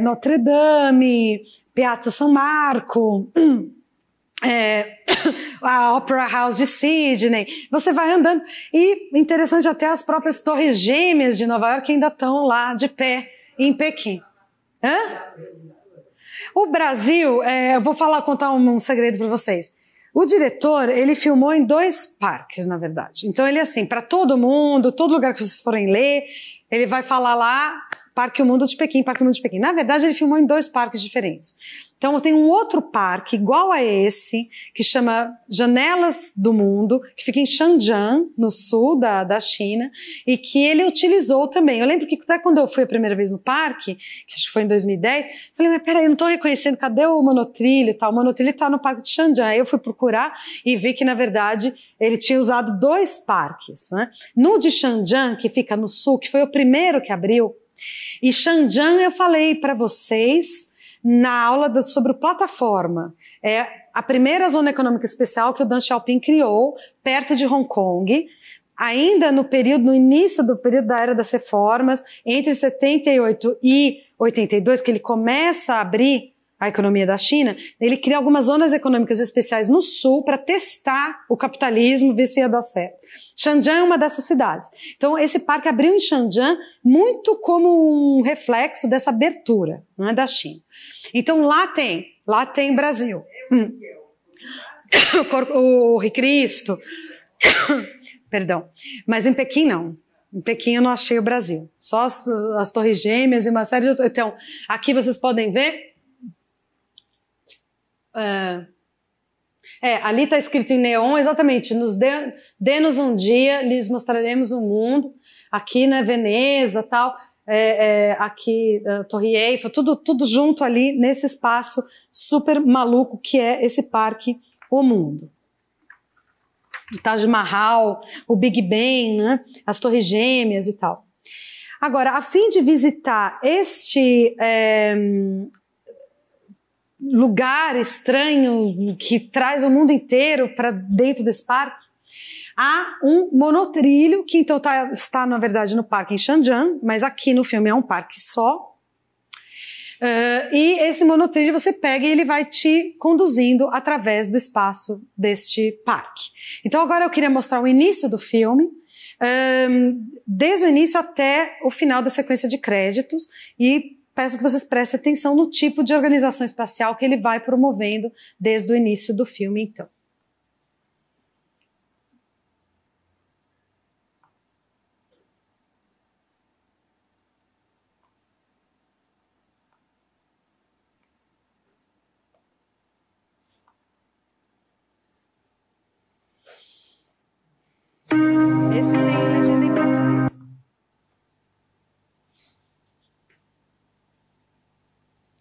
Notre Dame, Piazza São Marco, a Opera House de Sydney, você vai andando, e interessante até as próprias Torres Gêmeas de Nova York ainda estão lá de pé em Pequim. O Brasil, eu vou contar um segredo para vocês. O diretor, ele filmou em 2 parques, na verdade. Então ele assim, para todo mundo, todo lugar que vocês forem ler, ele vai falar lá, Parque O Mundo de Pequim, Parque O Mundo de Pequim. Na verdade, ele filmou em 2 parques diferentes. Então tem um outro parque igual a esse, que chama Janelas do Mundo, que fica em Xinjiang, no sul da China, e que ele utilizou também. Eu lembro que até quando eu fui a primeira vez no parque, que acho que foi em 2010, eu falei, mas peraí, eu não estou reconhecendo, cadê o monotrilho e tal? O monotrilho está no parque de Xinjiang. Aí eu fui procurar e vi que, na verdade, ele tinha usado 2 parques, né? No de Xinjiang, que fica no sul, que foi o primeiro que abriu, e Xinjiang eu falei para vocês na aula sobre plataforma. É a primeira zona econômica especial que o Deng Xiaoping criou, perto de Hong Kong, ainda no início do período da Era das Reformas, entre 78 e 82, que ele começa a abrir a economia da China, ele cria algumas zonas econômicas especiais no sul para testar o capitalismo, ver se ia dar certo. Xinjiang é uma dessas cidades. Então, esse parque abriu em Xinjiang muito como um reflexo dessa abertura, não é, da China. Então, lá tem Brasil. O Cristo. Perdão. Mas em Pequim, não. Em Pequim eu não achei o Brasil. Só as Torres Gêmeas e uma série de... Então, aqui vocês podem ver... ali está escrito em neon, exatamente, dê-nos um dia, lhes mostraremos o mundo, aqui, né, Veneza, tal, aqui, Torre Eiffel, tudo junto ali, nesse espaço super maluco que é esse parque, o mundo. Taj Mahal, o Big Ben, né, as Torres Gêmeas e tal. Agora, a fim de visitar este... lugar estranho que traz o mundo inteiro para dentro desse parque, há um monotrilho que então está na verdade no parque em Xinjiang, mas aqui no filme é um parque só, e esse monotrilho você pega e ele vai te conduzindo através do espaço deste parque. Então agora eu queria mostrar o início do filme, desde o início até o final da sequência de créditos, e peço que vocês prestem atenção no tipo de organização espacial que ele vai promovendo desde o início do filme, então. Esse tem legenda em português.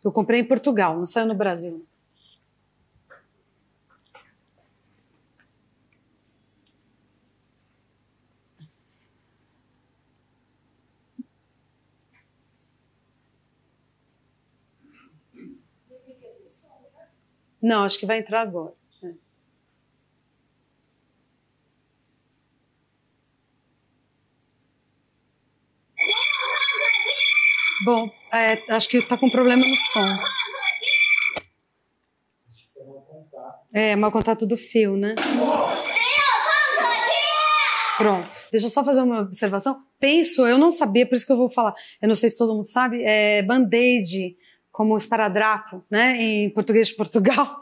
Eu comprei em Portugal, não saiu no Brasil. Não, acho que vai entrar agora. Bom, acho que está com problema no som. Mau contato do fio, né? Pronto. Deixa eu só fazer uma observação. Eu não sabia, por isso que eu vou falar. Eu não sei se todo mundo sabe, band-aid, como esparadrapo, né? Em português de Portugal.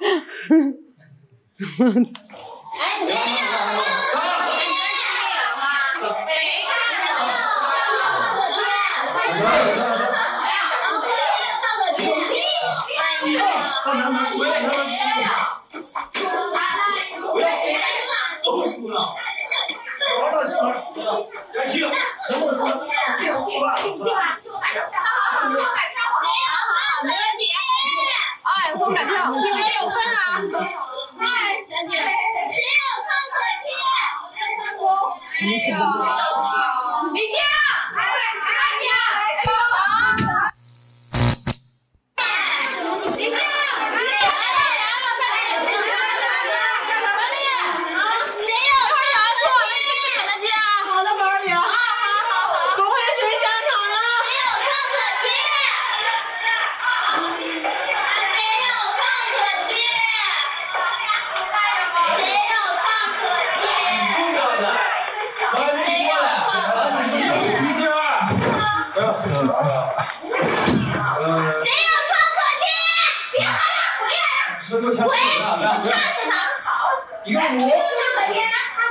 一个五。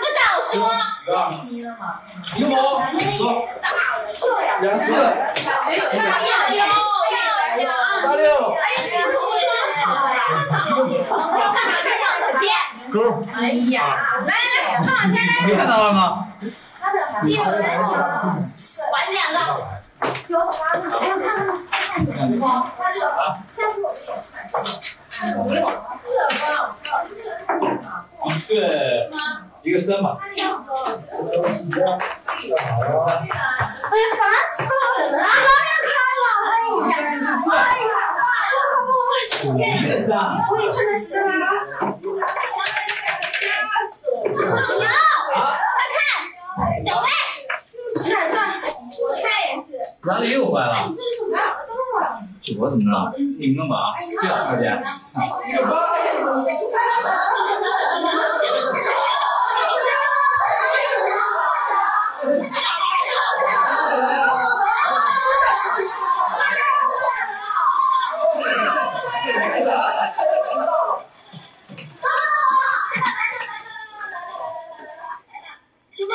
不早说。一个五。24。36。勾。哎呀，来，看往前来。你看到了吗？还2个。一个3吧。哎呀，烦死了！拉面开了！哎呀，我也穿的是啦。快看，小贝，我猜也是。哪里又坏了？我怎么了？你们弄吧啊，这样快点。什么？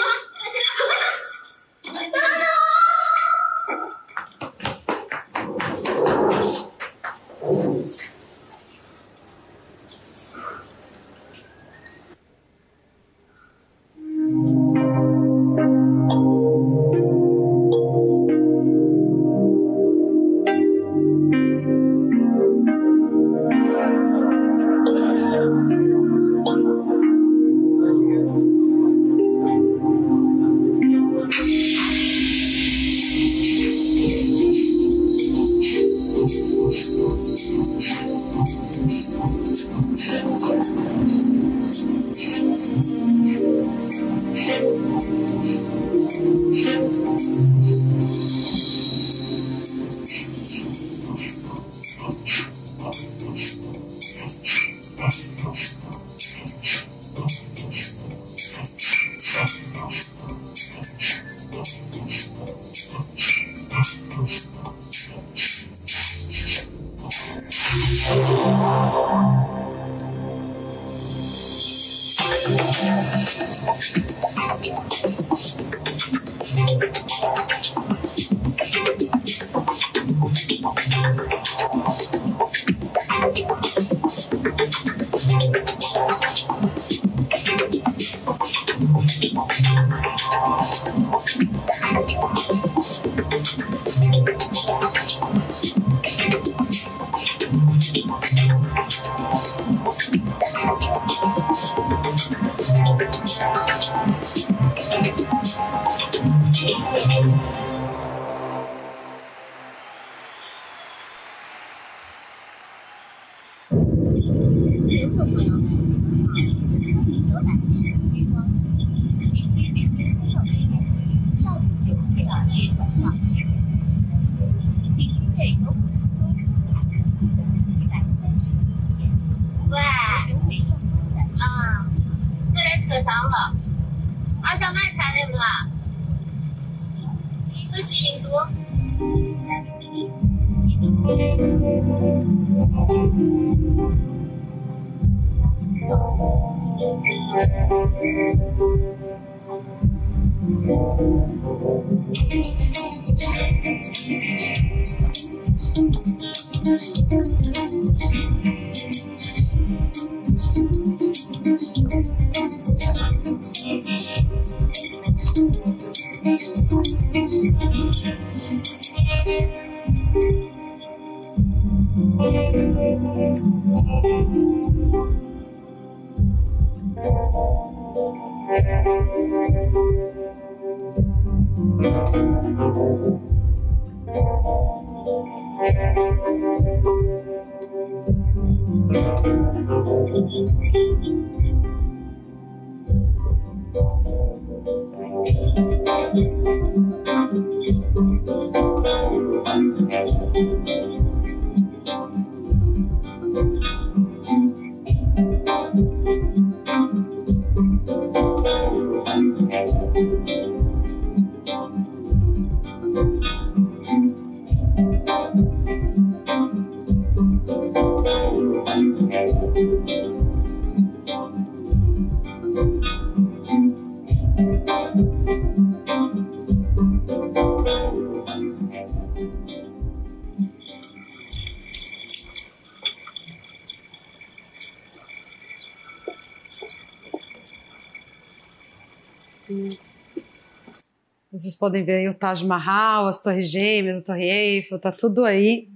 Vocês podem ver aí o Taj Mahal, as Torres Gêmeas, a Torre Eiffel, tá tudo aí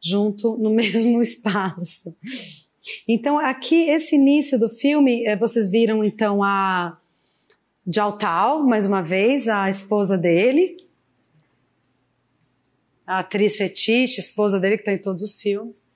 junto no mesmo espaço. Então aqui, esse início do filme, vocês viram então a Jiao Tao, mais uma vez, a esposa dele, a atriz fetiche, esposa dele que está em todos os filmes.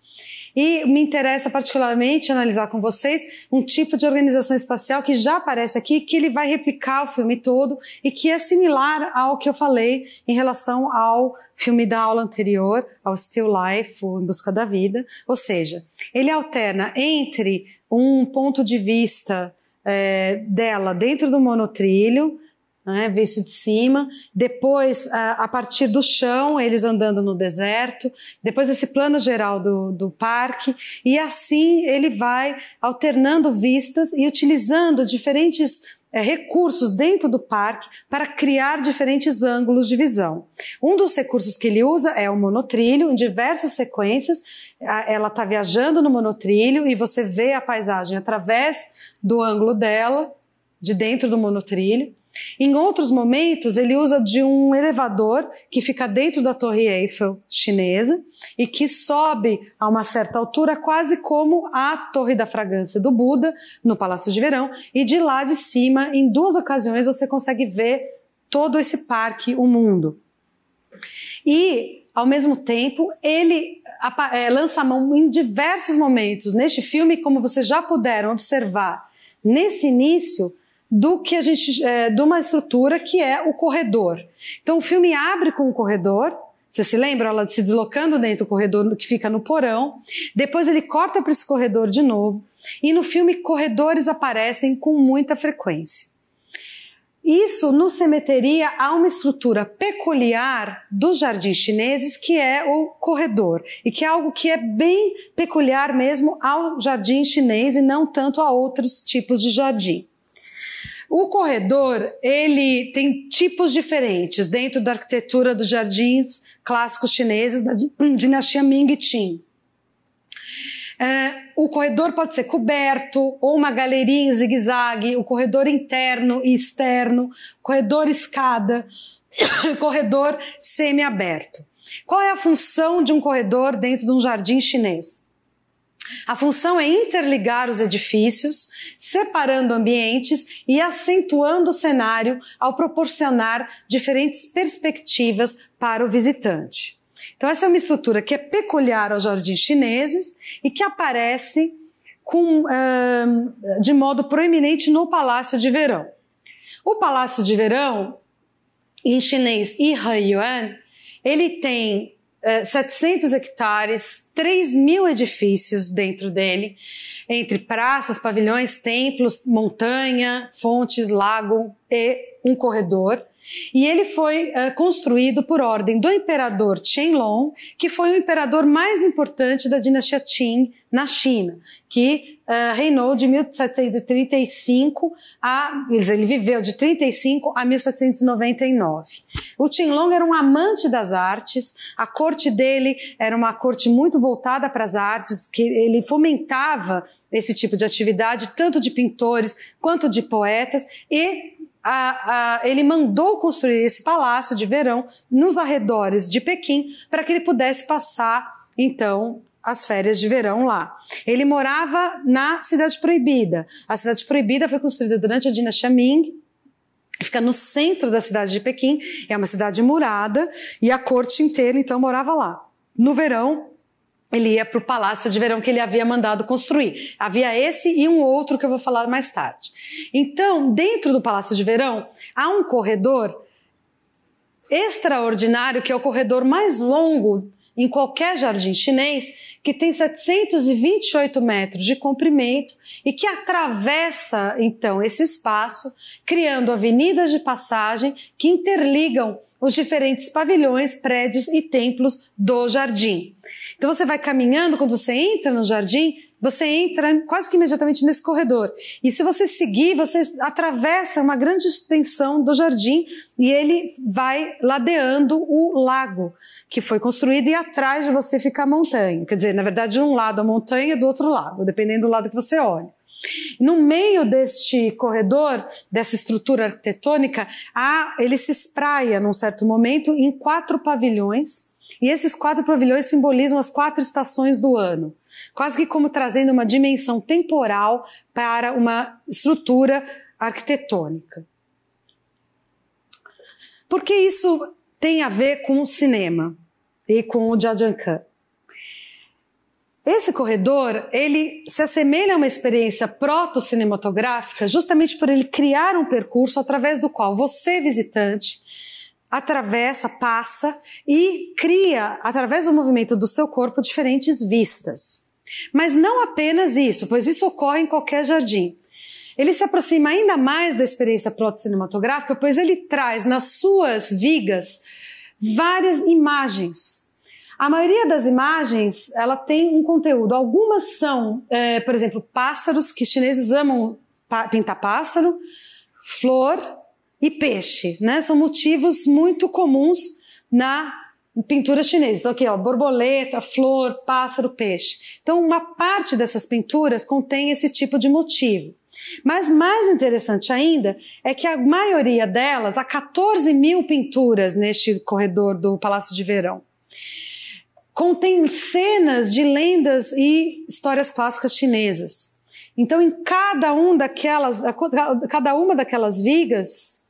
E me interessa particularmente analisar com vocês um tipo de organização espacial que já aparece aqui, que ele vai replicar o filme todo e que é similar ao que eu falei em relação ao filme da aula anterior, ao Still Life, o Em Busca da Vida. Ou seja, ele alterna entre um ponto de vista dela dentro do monotrilho, né, visto de cima, depois a partir do chão, eles andando no deserto, depois esse plano geral do parque, e assim ele vai alternando vistas e utilizando diferentes recursos dentro do parque para criar diferentes ângulos de visão. Um dos recursos que ele usa é o monotrilho, em diversas sequências. Ela está viajando no monotrilho e você vê a paisagem através do ângulo dela, de dentro do monotrilho. Em outros momentos, ele usa de um elevador que fica dentro da Torre Eiffel chinesa e que sobe a uma certa altura, quase como a Torre da Fragrância do Buda, no Palácio de Verão, e de lá de cima, em 2 ocasiões, você consegue ver todo esse parque, o mundo. E, ao mesmo tempo, ele lança a mão em diversos momentos neste filme, como vocês já puderam observar nesse início, de uma estrutura que é o corredor. Então o filme abre com o corredor, você se lembra? Ela se deslocando dentro do corredor que fica no porão, depois ele corta para esse corredor de novo, e no filme corredores aparecem com muita frequência. Isso nos remeteria a uma estrutura peculiar dos jardins chineses, que é o corredor, e que é algo que é bem peculiar mesmo ao jardim chinês e não tanto a outros tipos de jardim. O corredor, ele tem tipos diferentes dentro da arquitetura dos jardins clássicos chineses da dinastia Ming e Qin. O corredor pode ser coberto, ou uma galeria em zigue-zague, o corredor interno e externo, corredor escada, corredor semi-aberto. Qual é a função de um corredor dentro de um jardim chinês? A função é interligar os edifícios, separando ambientes e acentuando o cenário ao proporcionar diferentes perspectivas para o visitante. Então essa é uma estrutura que é peculiar aos jardins chineses e que aparece de modo proeminente no Palácio de Verão. O Palácio de Verão, em chinês Yiheyuan, ele tem 700 hectares, 3.000 edifícios dentro dele, entre praças, pavilhões, templos, montanha, fontes, lago e um corredor. E ele foi construído por ordem do imperador Qianlong, que foi o imperador mais importante da dinastia Qin na China, que reinou de 1735 ele viveu de 35 a 1799. O Qianlong era um amante das artes, a corte dele era uma corte muito voltada para as artes, que ele fomentava esse tipo de atividade, tanto de pintores quanto de poetas, e ele mandou construir esse palácio de verão nos arredores de Pequim para que ele pudesse passar, então, as férias de verão lá. Ele morava na Cidade Proibida. A Cidade Proibida foi construída durante a dinastia Ming, fica no centro da cidade de Pequim, é uma cidade murada e a corte inteira, então, morava lá. No verão, ele ia para o palácio de verão que ele havia mandado construir. Havia esse e um outro que eu vou falar mais tarde. Então, dentro do palácio de verão, há um corredor extraordinário, que é o corredor mais longo em qualquer jardim chinês, que tem 728 metros de comprimento e que atravessa, então, esse espaço, criando avenidas de passagem que interligam os diferentes pavilhões, prédios e templos do jardim. Então você vai caminhando, quando você entra no jardim, você entra quase que imediatamente nesse corredor. E se você seguir, você atravessa uma grande extensão do jardim e ele vai ladeando o lago que foi construído, e atrás de você fica a montanha. Quer dizer, na verdade, de um lado a montanha, do outro lado, dependendo do lado que você olha. No meio deste corredor, dessa estrutura arquitetônica, ele se espraia, num certo momento, em 4 pavilhões, e esses 4 pavilhões simbolizam as 4 estações do ano, quase que como trazendo uma dimensão temporal para uma estrutura arquitetônica. Por que isso tem a ver com o cinema e com o Jajangmyeon? Esse corredor, ele se assemelha a uma experiência proto-cinematográfica justamente por ele criar um percurso através do qual você, visitante, atravessa, passa e cria, através do movimento do seu corpo, diferentes vistas. Mas não apenas isso, pois isso ocorre em qualquer jardim. Ele se aproxima ainda mais da experiência proto-cinematográfica, pois ele traz nas suas vigas várias imagens. A maioria das imagens, ela tem um conteúdo. Algumas são, por exemplo, pássaros, que chineses amam pintar pássaro, flor e peixe, né? São motivos muito comuns na pintura chinesa. Então aqui, ó, borboleta, flor, pássaro, peixe. Então uma parte dessas pinturas contém esse tipo de motivo. Mas mais interessante ainda é que a maioria delas, há 14 mil pinturas neste corredor do Palácio de Verão, contém cenas de lendas e histórias clássicas chinesas. Então, em cada uma daquelas vigas,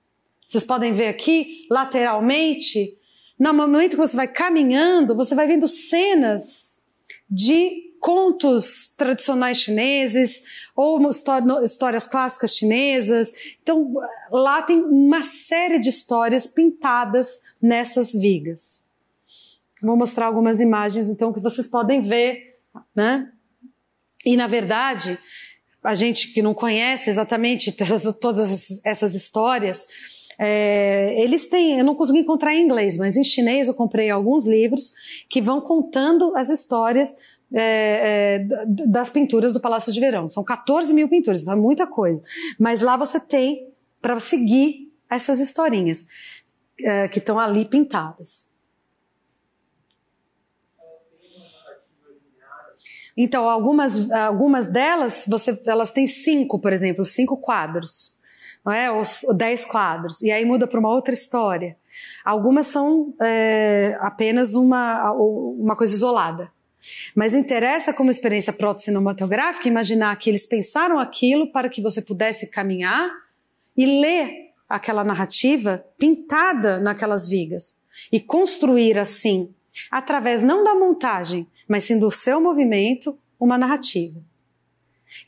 vocês podem ver aqui, lateralmente, no momento que você vai caminhando, você vai vendo cenas de contos tradicionais chineses ou histórias clássicas chinesas. Então, lá tem uma série de histórias pintadas nessas vigas. Vou mostrar algumas imagens, então, que vocês podem ver, né? E, na verdade, a gente que não conhece exatamente todas essas histórias, eles têm, eu não consegui encontrar em inglês, mas em chinês eu comprei alguns livros que vão contando as histórias das pinturas do Palácio de Verão. São 14 mil pinturas, então é muita coisa. Mas lá você tem para seguir essas historinhas que estão ali pintadas. Então, algumas delas, elas têm 5, por exemplo, 5 quadros, não é? Ou 10 quadros, e aí muda para uma outra história. Algumas são apenas uma coisa isolada. Mas interessa como experiência proto-cinematográfica imaginar que eles pensaram aquilo para que você pudesse caminhar e ler aquela narrativa pintada naquelas vigas. E construir assim, através não da montagem, mas sim do seu movimento, uma narrativa.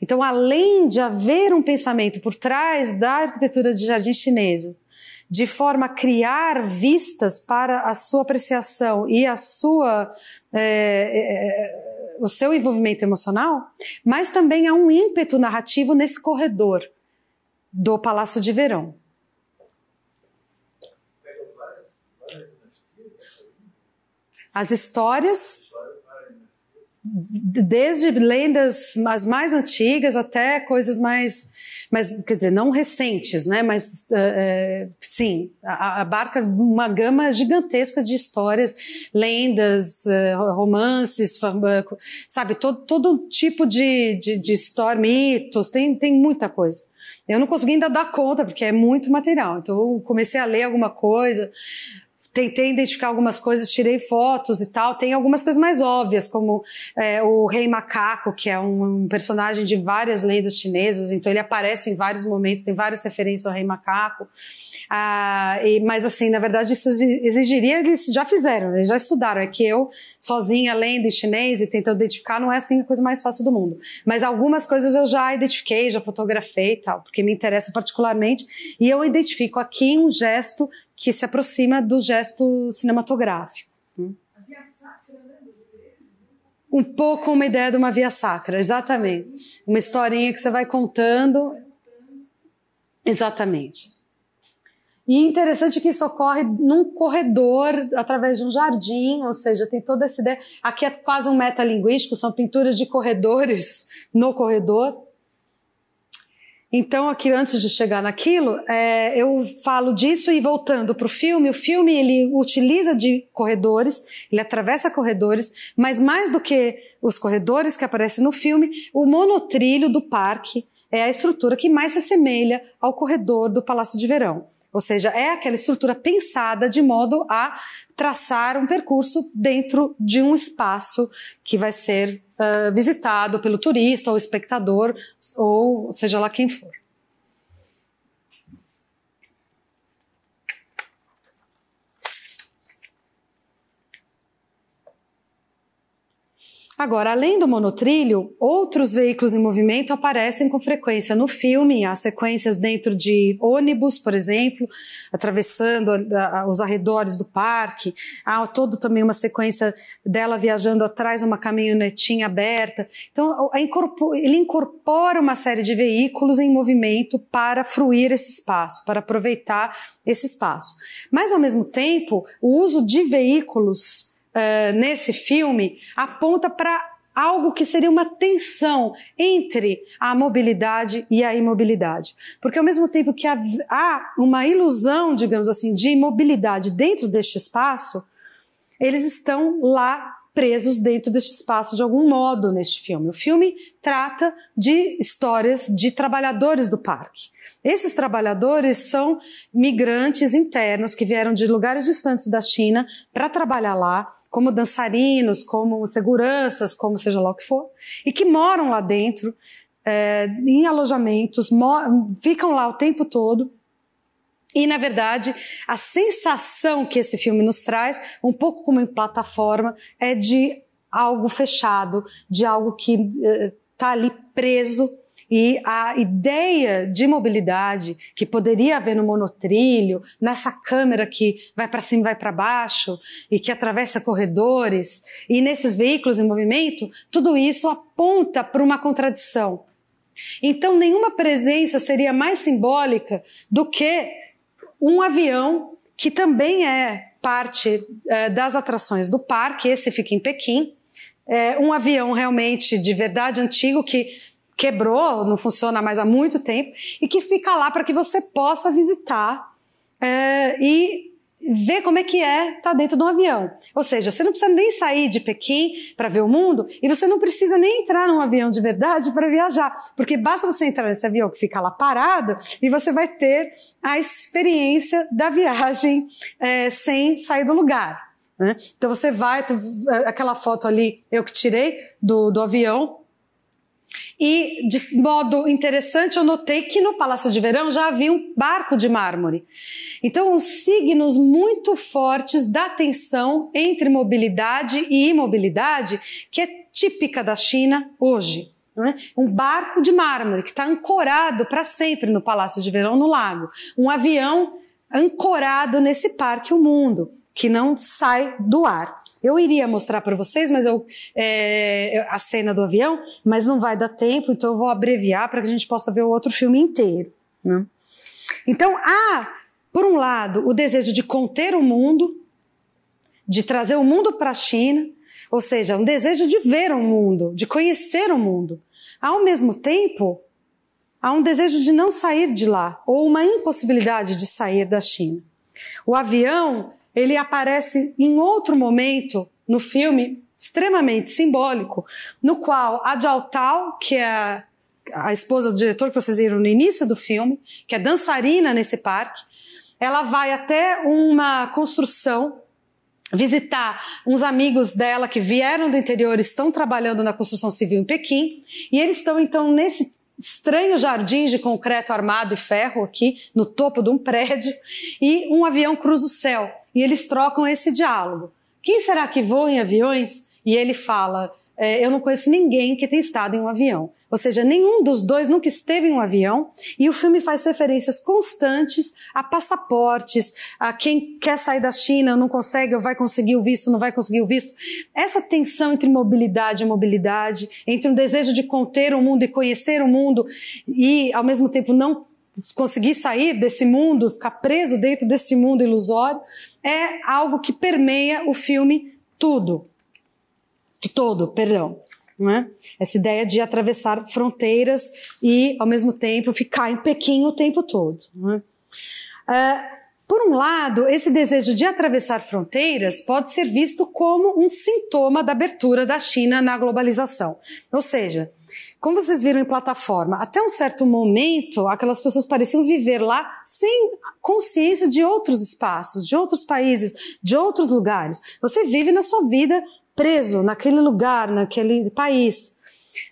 Então, além de haver um pensamento por trás da arquitetura de jardim chinesa, de forma a criar vistas para a sua apreciação e o seu envolvimento emocional, mas também há um ímpeto narrativo nesse corredor do Palácio de Verão. As histórias, desde lendas as mais antigas até coisas mais, quer dizer, não recentes, né? Mas sim, abarca uma gama gigantesca de histórias, lendas, romances, sabe, todo tipo de história, mitos, tem muita coisa. Eu não consegui ainda dar conta, porque é muito material, então eu comecei a ler alguma coisa, tentei identificar algumas coisas, tirei fotos e tal. Tem algumas coisas mais óbvias, como o Rei Macaco, que é um personagem de várias lendas chinesas, então ele aparece em vários momentos, tem várias referências ao Rei Macaco. Mas assim, na verdade isso exigiria, eles já fizeram, eles já estudaram, é que eu sozinha lendo em chinês e tentando identificar não é assim a coisa mais fácil do mundo, mas algumas coisas eu já identifiquei, já fotografei e tal, porque me interessa particularmente, e eu identifico aqui um gesto que se aproxima do gesto cinematográfico. A via sacra, né, das igrejas? Um pouco uma ideia de uma via sacra, exatamente, uma historinha que você vai contando, exatamente. E interessante que isso ocorre num corredor, através de um jardim, ou seja, tem toda essa ideia. Aqui é quase um metalinguístico, são pinturas de corredores no corredor. Então, aqui, antes de chegar naquilo, eu falo disso e voltando para o filme ele utiliza de corredores, ele atravessa corredores, mas mais do que os corredores que aparecem no filme, o monotrilho do parque é a estrutura que mais se assemelha ao corredor do Palácio de Verão. Ou seja, é aquela estrutura pensada de modo a traçar um percurso dentro de um espaço que vai ser visitado pelo turista ou espectador, ou seja lá quem for. Agora, além do monotrilho, outros veículos em movimento aparecem com frequência no filme. Há sequências dentro de ônibus, por exemplo, atravessando os arredores do parque. Há todo também uma sequência dela viajando atrás de uma caminhonetinha aberta. Então, ele incorpora uma série de veículos em movimento para fruir esse espaço, para aproveitar esse espaço. Mas, ao mesmo tempo, o uso de veículos nesse filme aponta para algo que seria uma tensão entre a mobilidade e a imobilidade. Porque ao mesmo tempo que há uma ilusão, digamos assim, de imobilidade dentro deste espaço, eles estão lá presos dentro deste espaço de algum modo neste filme. O filme trata de histórias de trabalhadores do parque. Esses trabalhadores são migrantes internos que vieram de lugares distantes da China para trabalhar lá, como dançarinos, como seguranças, como seja lá o que for, e que moram lá dentro, em alojamentos, ficam lá o tempo todo. E, na verdade, a sensação que esse filme nos traz, um pouco como em plataforma, é de algo fechado, de algo que está ali preso. E a ideia de mobilidade que poderia haver no monotrilho, nessa câmera que vai para cima e vai para baixo e que atravessa corredores, e nesses veículos em movimento, tudo isso aponta para uma contradição. Então, nenhuma presença seria mais simbólica do que um avião que também é parte das atrações do parque. Esse fica em Pequim, um avião realmente de verdade antigo que quebrou, não funciona mais há muito tempo, e que fica lá para que você possa visitar e ver como é que estar dentro de um avião. Ou seja, você não precisa nem sair de Pequim para ver o mundo, e você não precisa nem entrar num avião de verdade para viajar, porque basta você entrar nesse avião que fica lá parado e você vai ter a experiência da viagem sem sair do lugar, né? Então você vai, aquela foto ali eu que tirei do avião. E, de modo interessante, eu notei que no Palácio de Verão já havia um barco de mármore. Então, signos muito fortes da tensão entre mobilidade e imobilidade, que é típica da China hoje. Né? Um barco de mármore que está ancorado para sempre no Palácio de Verão, no lago. Um avião ancorado nesse parque, o mundo, que não sai do ar. Eu iria mostrar para vocês a cena do avião, mas não vai dar tempo, então eu vou abreviar para que a gente possa ver o outro filme inteiro, né? Então, por um lado, o desejo de conter o mundo, de trazer o mundo para a China, ou seja, um desejo de ver o mundo, de conhecer o mundo. Ao mesmo tempo, há um desejo de não sair de lá, ou uma impossibilidade de sair da China. O avião, ele aparece em outro momento no filme extremamente simbólico, no qual a Jiao Tao, que é a esposa do diretor que vocês viram no início do filme, que é dançarina nesse parque, ela vai até uma construção visitar uns amigos dela que vieram do interior, estão trabalhando na construção civil em Pequim, e eles estão então nesse estranho jardim de concreto armado e ferro aqui no topo de um prédio, e um avião cruza o céu. E eles trocam esse diálogo. Quem será que voa em aviões? E ele fala, eu não conheço ninguém que tenha estado em um avião. Ou seja, nenhum dos dois nunca esteve em um avião. E o filme faz referências constantes a passaportes, a quem quer sair da China, não consegue, ou vai conseguir o visto, não vai conseguir o visto. Essa tensão entre mobilidade e mobilidade, entre um desejo de conter o mundo e conhecer o mundo, e ao mesmo tempo não conseguir sair desse mundo, ficar preso dentro desse mundo ilusório, é algo que permeia o filme todo, não é? Essa ideia de atravessar fronteiras e, ao mesmo tempo, ficar em Pequim o tempo todo. Não é? Por um lado, esse desejo de atravessar fronteiras pode ser visto como um sintoma da abertura da China na globalização. Ou seja, como vocês viram em plataforma, até um certo momento, aquelas pessoas pareciam viver lá sem consciência de outros espaços, de outros países, de outros lugares. Você vive na sua vida preso naquele lugar, naquele país.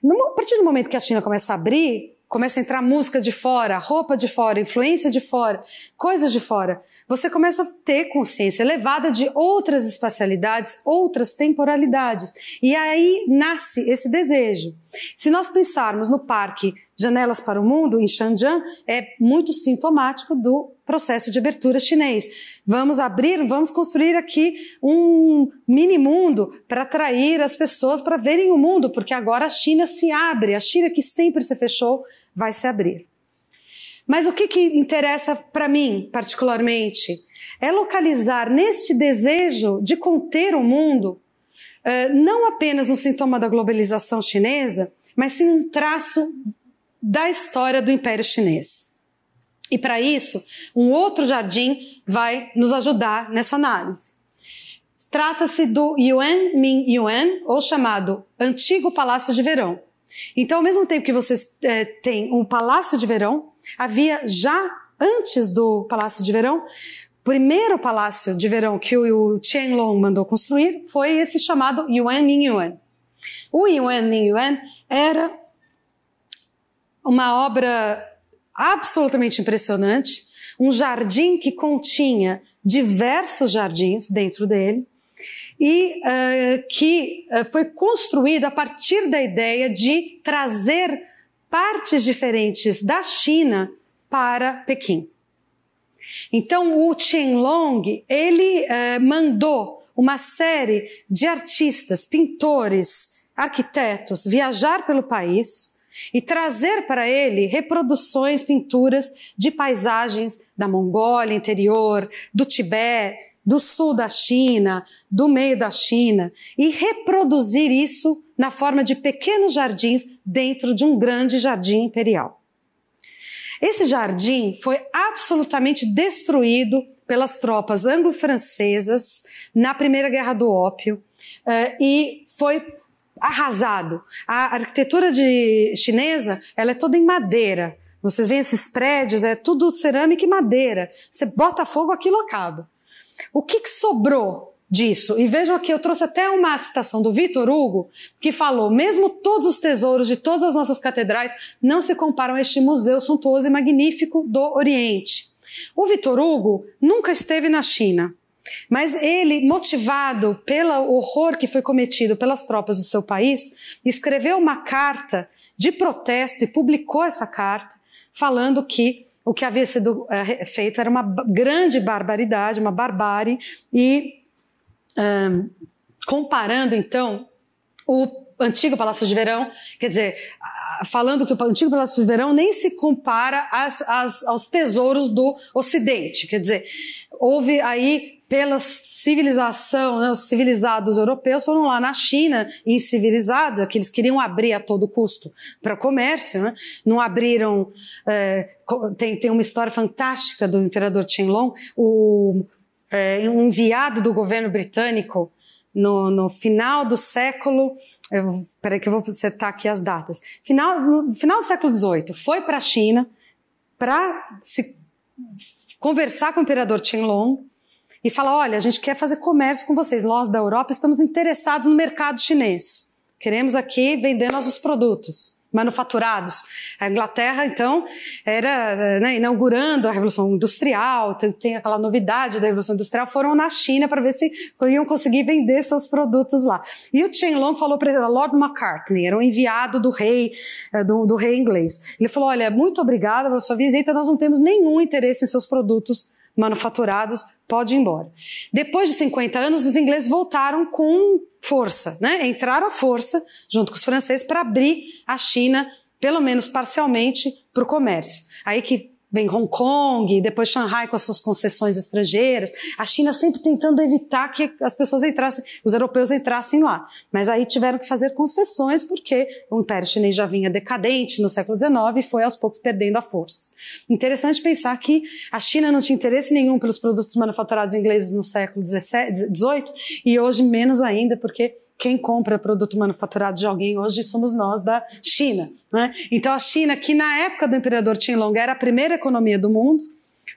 A partir do momento que a China começa a abrir, começa a entrar música de fora, roupa de fora, influência de fora, coisas de fora, você começa a ter consciência elevada de outras espacialidades, outras temporalidades. E aí nasce esse desejo. Se nós pensarmos no Parque Janelas para o Mundo, em Shenzhen, é muito sintomático do processo de abertura chinês. Vamos construir aqui um mini mundo para atrair as pessoas para verem o mundo, porque agora a China se abre, a China que sempre se fechou vai se abrir. Mas o que interessa para mim, particularmente, é localizar neste desejo de conter o mundo, não apenas um sintoma da globalização chinesa, mas sim um traço da história do Império Chinês. E para isso, um outro jardim vai nos ajudar nessa análise. Trata-se do Yuan Ming Yuan, ou chamado Antigo Palácio de Verão. Então, ao mesmo tempo que vocês têm um Palácio de Verão, havia já antes do Palácio de Verão, o primeiro Palácio de Verão que o Qianlong mandou construir foi esse chamado Yuan Ming Yuan. O Yuan Ming Yuan era uma obra absolutamente impressionante, um jardim que continha diversos jardins dentro dele, e que foi construído a partir da ideia de trazer partes diferentes da China para Pequim. Então o Qianlong, ele mandou uma série de artistas, pintores, arquitetos viajar pelo país e trazer para ele reproduções, pinturas de paisagens da Mongólia interior, do Tibete, do sul da China, do meio da China, e reproduzir isso na forma de pequenos jardins dentro de um grande jardim imperial. Esse jardim foi absolutamente destruído pelas tropas anglo-francesas na Primeira Guerra do Ópio e foi arrasado. A arquitetura chinesa, ela é toda em madeira. Vocês veem esses prédios, é tudo cerâmica e madeira. Você bota fogo, aquilo acaba. O que sobrou disso? E vejam aqui, eu trouxe até uma citação do Victor Hugo, que falou, mesmo todos os tesouros de todas as nossas catedrais não se comparam a este museu suntuoso e magnífico do Oriente. O Victor Hugo nunca esteve na China, mas ele, motivado pelo horror que foi cometido pelas tropas do seu país, escreveu uma carta de protesto e publicou essa carta, falando que o que havia sido feito era uma grande barbaridade, uma barbárie, e comparando então o Antigo Palácio de Verão, quer dizer, falando que o Antigo Palácio de Verão nem se compara aos tesouros do Ocidente, quer dizer, houve aí pela civilização, né, os civilizados europeus foram lá na China, incivilizada, que eles queriam abrir a todo custo para comércio, né, não abriram, tem uma história fantástica do imperador Qianlong, um enviado do governo britânico no final do século, peraí que eu vou acertar aqui as datas, no final do século XVIII, foi para a China para se conversar com o imperador Qianlong e falar, olha, a gente quer fazer comércio com vocês, nós da Europa estamos interessados no mercado chinês, queremos aqui vender nossos produtos manufaturados. A Inglaterra, então, era inaugurando a Revolução Industrial, tem aquela novidade da Revolução Industrial, foram na China para ver se iam conseguir vender seus produtos lá. E o Qianlong falou para Lord Macartney, era um enviado do rei, do rei inglês. Ele falou, olha, muito obrigada pela sua visita, nós não temos nenhum interesse em seus produtos manufaturados, pode ir embora. Depois de 50 anos, os ingleses voltaram com força, né? Entraram à força, junto com os franceses, para abrir a China, pelo menos parcialmente, para o comércio. Aí que vem Hong Kong, depois Xangai com as suas concessões estrangeiras, a China sempre tentando evitar que as pessoas entrassem, os europeus entrassem lá. Mas aí tiveram que fazer concessões porque o Império Chinês já vinha decadente no século XIX e foi aos poucos perdendo a força. Interessante pensar que a China não tinha interesse nenhum pelos produtos manufaturados ingleses no século XVIII e hoje menos ainda porque quem compra produto manufaturado de alguém hoje somos nós da China, né? Então a China, que na época do imperador Qianlong era a primeira economia do mundo,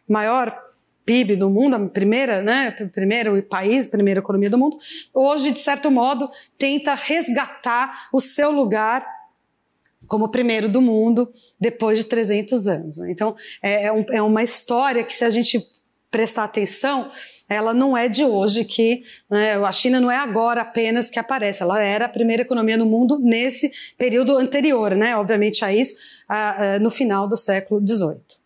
maior PIB do mundo, a primeira, né, primeiro país, primeira economia do mundo, hoje, de certo modo, tenta resgatar o seu lugar como primeiro do mundo depois de 300 anos. Então, é uma história que, se a gente prestar atenção, ela não é de hoje, que, né, a China não é agora apenas que aparece, ela era a primeira economia no mundo nesse período anterior, né, obviamente a isso, no final do século XVIII.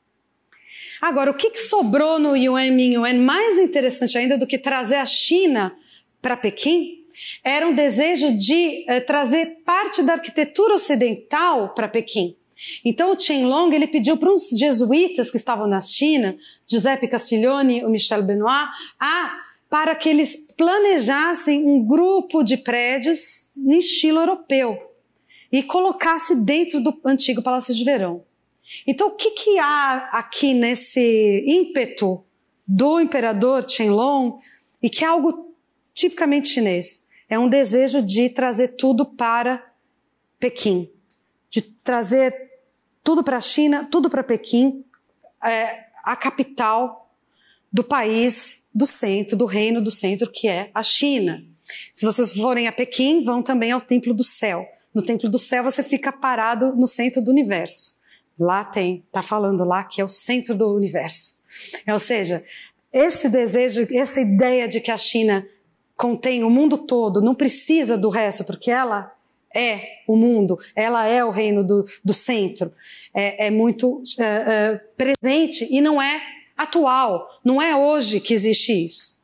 Agora, o que sobrou no Yuan Mingyuan mais interessante ainda do que trazer a China para Pequim era um desejo de trazer parte da arquitetura ocidental para Pequim. Então o Qianlong, ele pediu para uns jesuítas que estavam na China, Giuseppe Castiglione e o Michel Benoit, para que eles planejassem um grupo de prédios em estilo europeu e colocasse dentro do antigo Palácio de Verão. Então, o que há aqui nesse ímpeto do imperador Qianlong, e que é algo tipicamente chinês? É um desejo de trazer tudo para Pequim, de trazer tudo para a China, tudo para Pequim, a capital do país, do centro, do reino do centro, que é a China. Se vocês forem a Pequim, vão também ao Templo do Céu. No Templo do Céu você fica parado no centro do universo. Lá tá falando lá que é o centro do universo. Ou seja, esse desejo, essa ideia de que a China contém o mundo todo, não precisa do resto, porque ela é o mundo, ela é o reino do centro, é muito presente e não é atual, não é hoje que existe isso.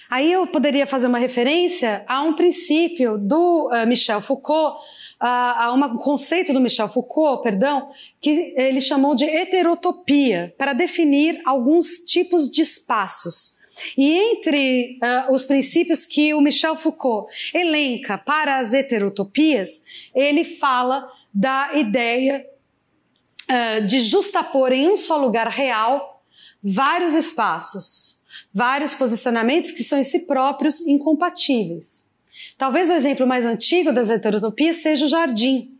Aí eu poderia fazer uma referência a um princípio do Michel Foucault, a um conceito do Michel Foucault, que ele chamou de heterotopia, para definir alguns tipos de espaços. E entre os princípios que o Michel Foucault elenca para as heterotopias, ele fala da ideia de justapor em um só lugar real vários espaços, vários posicionamentos que são em si próprios incompatíveis. Talvez o exemplo mais antigo das heterotopias seja o jardim.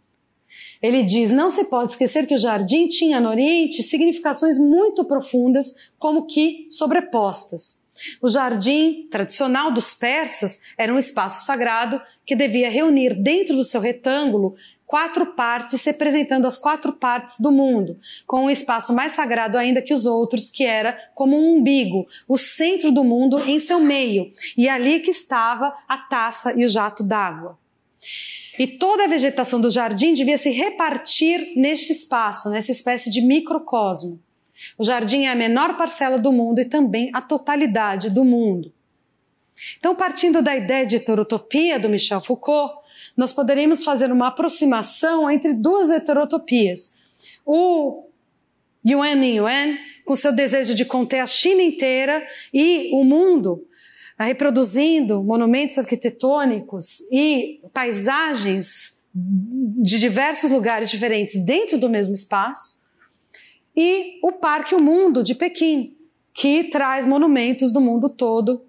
Ele diz: não se pode esquecer que o jardim tinha no Oriente significações muito profundas, como que sobrepostas. O jardim tradicional dos persas era um espaço sagrado que devia reunir dentro do seu retângulo 4 partes, representando as 4 partes do mundo, com um espaço mais sagrado ainda que os outros, que era como um umbigo, o centro do mundo em seu meio, e ali que estava a taça e o jato d'água. E toda a vegetação do jardim devia se repartir neste espaço, nessa espécie de microcosmo. O jardim é a menor parcela do mundo e também a totalidade do mundo. Então, partindo da ideia de heterotopia do Michel Foucault, nós poderíamos fazer uma aproximação entre duas heterotopias. O Yuan Mingyuan, com seu desejo de conter a China inteira e o mundo, reproduzindo monumentos arquitetônicos e paisagens de diversos lugares diferentes dentro do mesmo espaço, e o Parque O Mundo de Pequim, que traz monumentos do mundo todo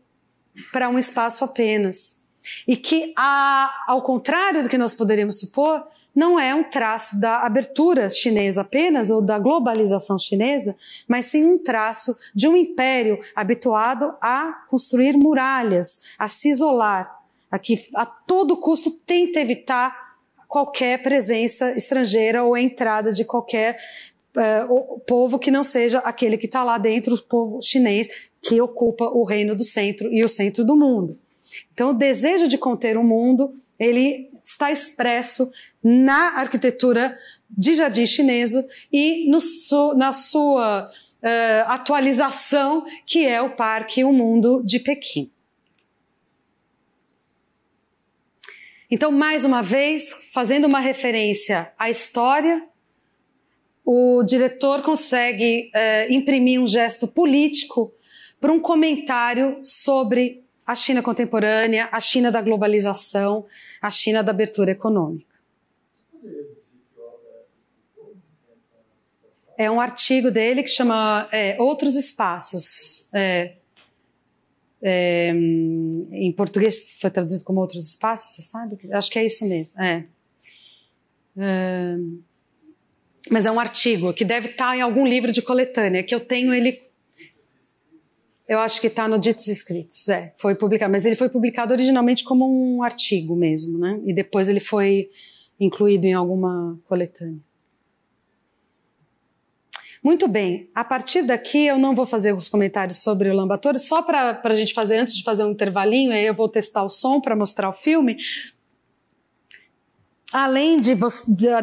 para um espaço apenas. E que, ao contrário do que nós poderíamos supor, não é um traço da abertura chinesa apenas, ou da globalização chinesa, mas sim um traço de um império habituado a construir muralhas, a se isolar, a que a todo custo tenta evitar qualquer presença estrangeira ou a entrada de qualquer povo que não seja aquele que está lá dentro, o povo chinês, que ocupa o reino do centro e o centro do mundo. Então, o desejo de conter o mundo, ele está expresso na arquitetura de jardim chinesa e na sua atualização, que é o Parque O Mundo de Pequim. Então, mais uma vez, fazendo uma referência à história, o diretor consegue imprimir um gesto político para um comentário sobre a China contemporânea, a China da globalização, a China da abertura econômica. É um artigo dele que chama Outros Espaços. Em português foi traduzido como Outros Espaços, você sabe? Acho que é isso mesmo. Mas é um artigo que deve estar em algum livro de coletânea, que eu tenho ele. Eu acho que está no Ditos e Escritos. Foi publicado. Mas ele foi publicado originalmente como um artigo mesmo, né? E depois ele foi incluído em alguma coletânea. Muito bem, a partir daqui eu não vou fazer os comentários sobre o Lambator, só para a gente fazer, antes de fazer um intervalinho, aí eu vou testar o som para mostrar o filme. Além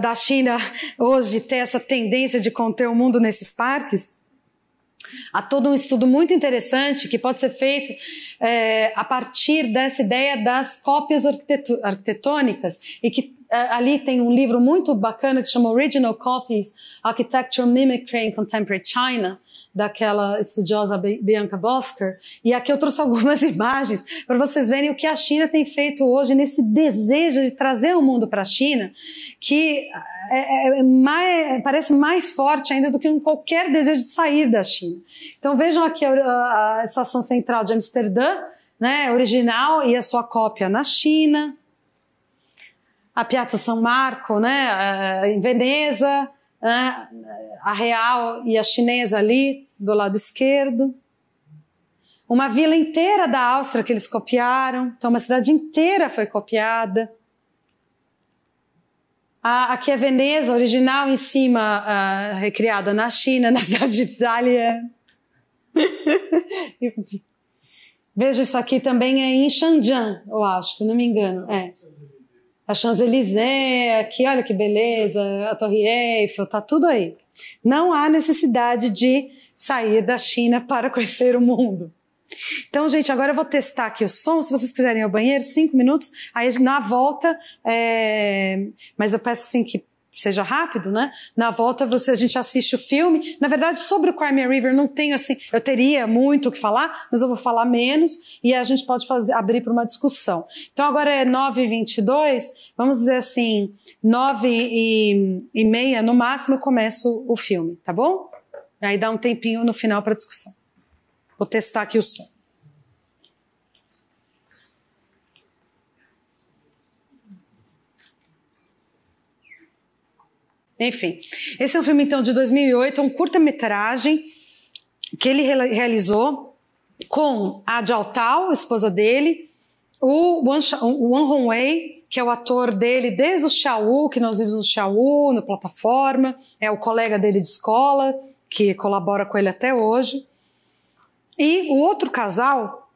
da China hoje ter essa tendência de conter o mundo nesses parques, há todo um estudo muito interessante que pode ser feito a partir dessa ideia das cópias arquitetônicas, e que ali tem um livro muito bacana que chama Original Copies, Architecture Mimicry in Contemporary China, daquela estudiosa Bianca Bosker. E aqui eu trouxe algumas imagens para vocês verem o que a China tem feito hoje nesse desejo de trazer o mundo para a China, que parece mais forte ainda do que qualquer desejo de sair da China. Então vejam aqui a estação central de Amsterdã, né, original, e a sua cópia na China. A Piazza San Marco, né, em Veneza, né, a real e a chinesa ali do lado esquerdo. Uma vila inteira da Áustria que eles copiaram, então uma cidade inteira foi copiada. Aqui é Veneza, original, em cima, recriada na China, na cidade de Itália. Veja, isso aqui também é em Shenzhen, eu acho, se não me engano. A Champs-Élysées, aqui, olha que beleza, a Torre Eiffel, tá tudo aí. Não há necessidade de sair da China para conhecer o mundo. Então, gente, agora eu vou testar aqui o som. Se vocês quiserem ir ao banheiro, 5 minutos, aí na volta, mas eu peço assim que seja rápido, né? Na volta a gente assiste o filme. Na verdade, sobre o Crimea River não tenho assim, eu teria muito o que falar, mas eu vou falar menos e a gente pode abrir para uma discussão. Então agora é 9h22, vamos dizer assim, 9h30 no máximo eu começo o filme, tá bom? Aí dá um tempinho no final para discussão. Vou testar aqui o som. Enfim, esse é um filme então de 2008, é um curta-metragem que ele realizou com a Zhao Tao, a esposa dele, o Wan Hongwei, que é o ator dele desde o Xiao, que nós vimos no Xiao, no Plataforma, é o colega dele de escola, que colabora com ele até hoje. E o outro casal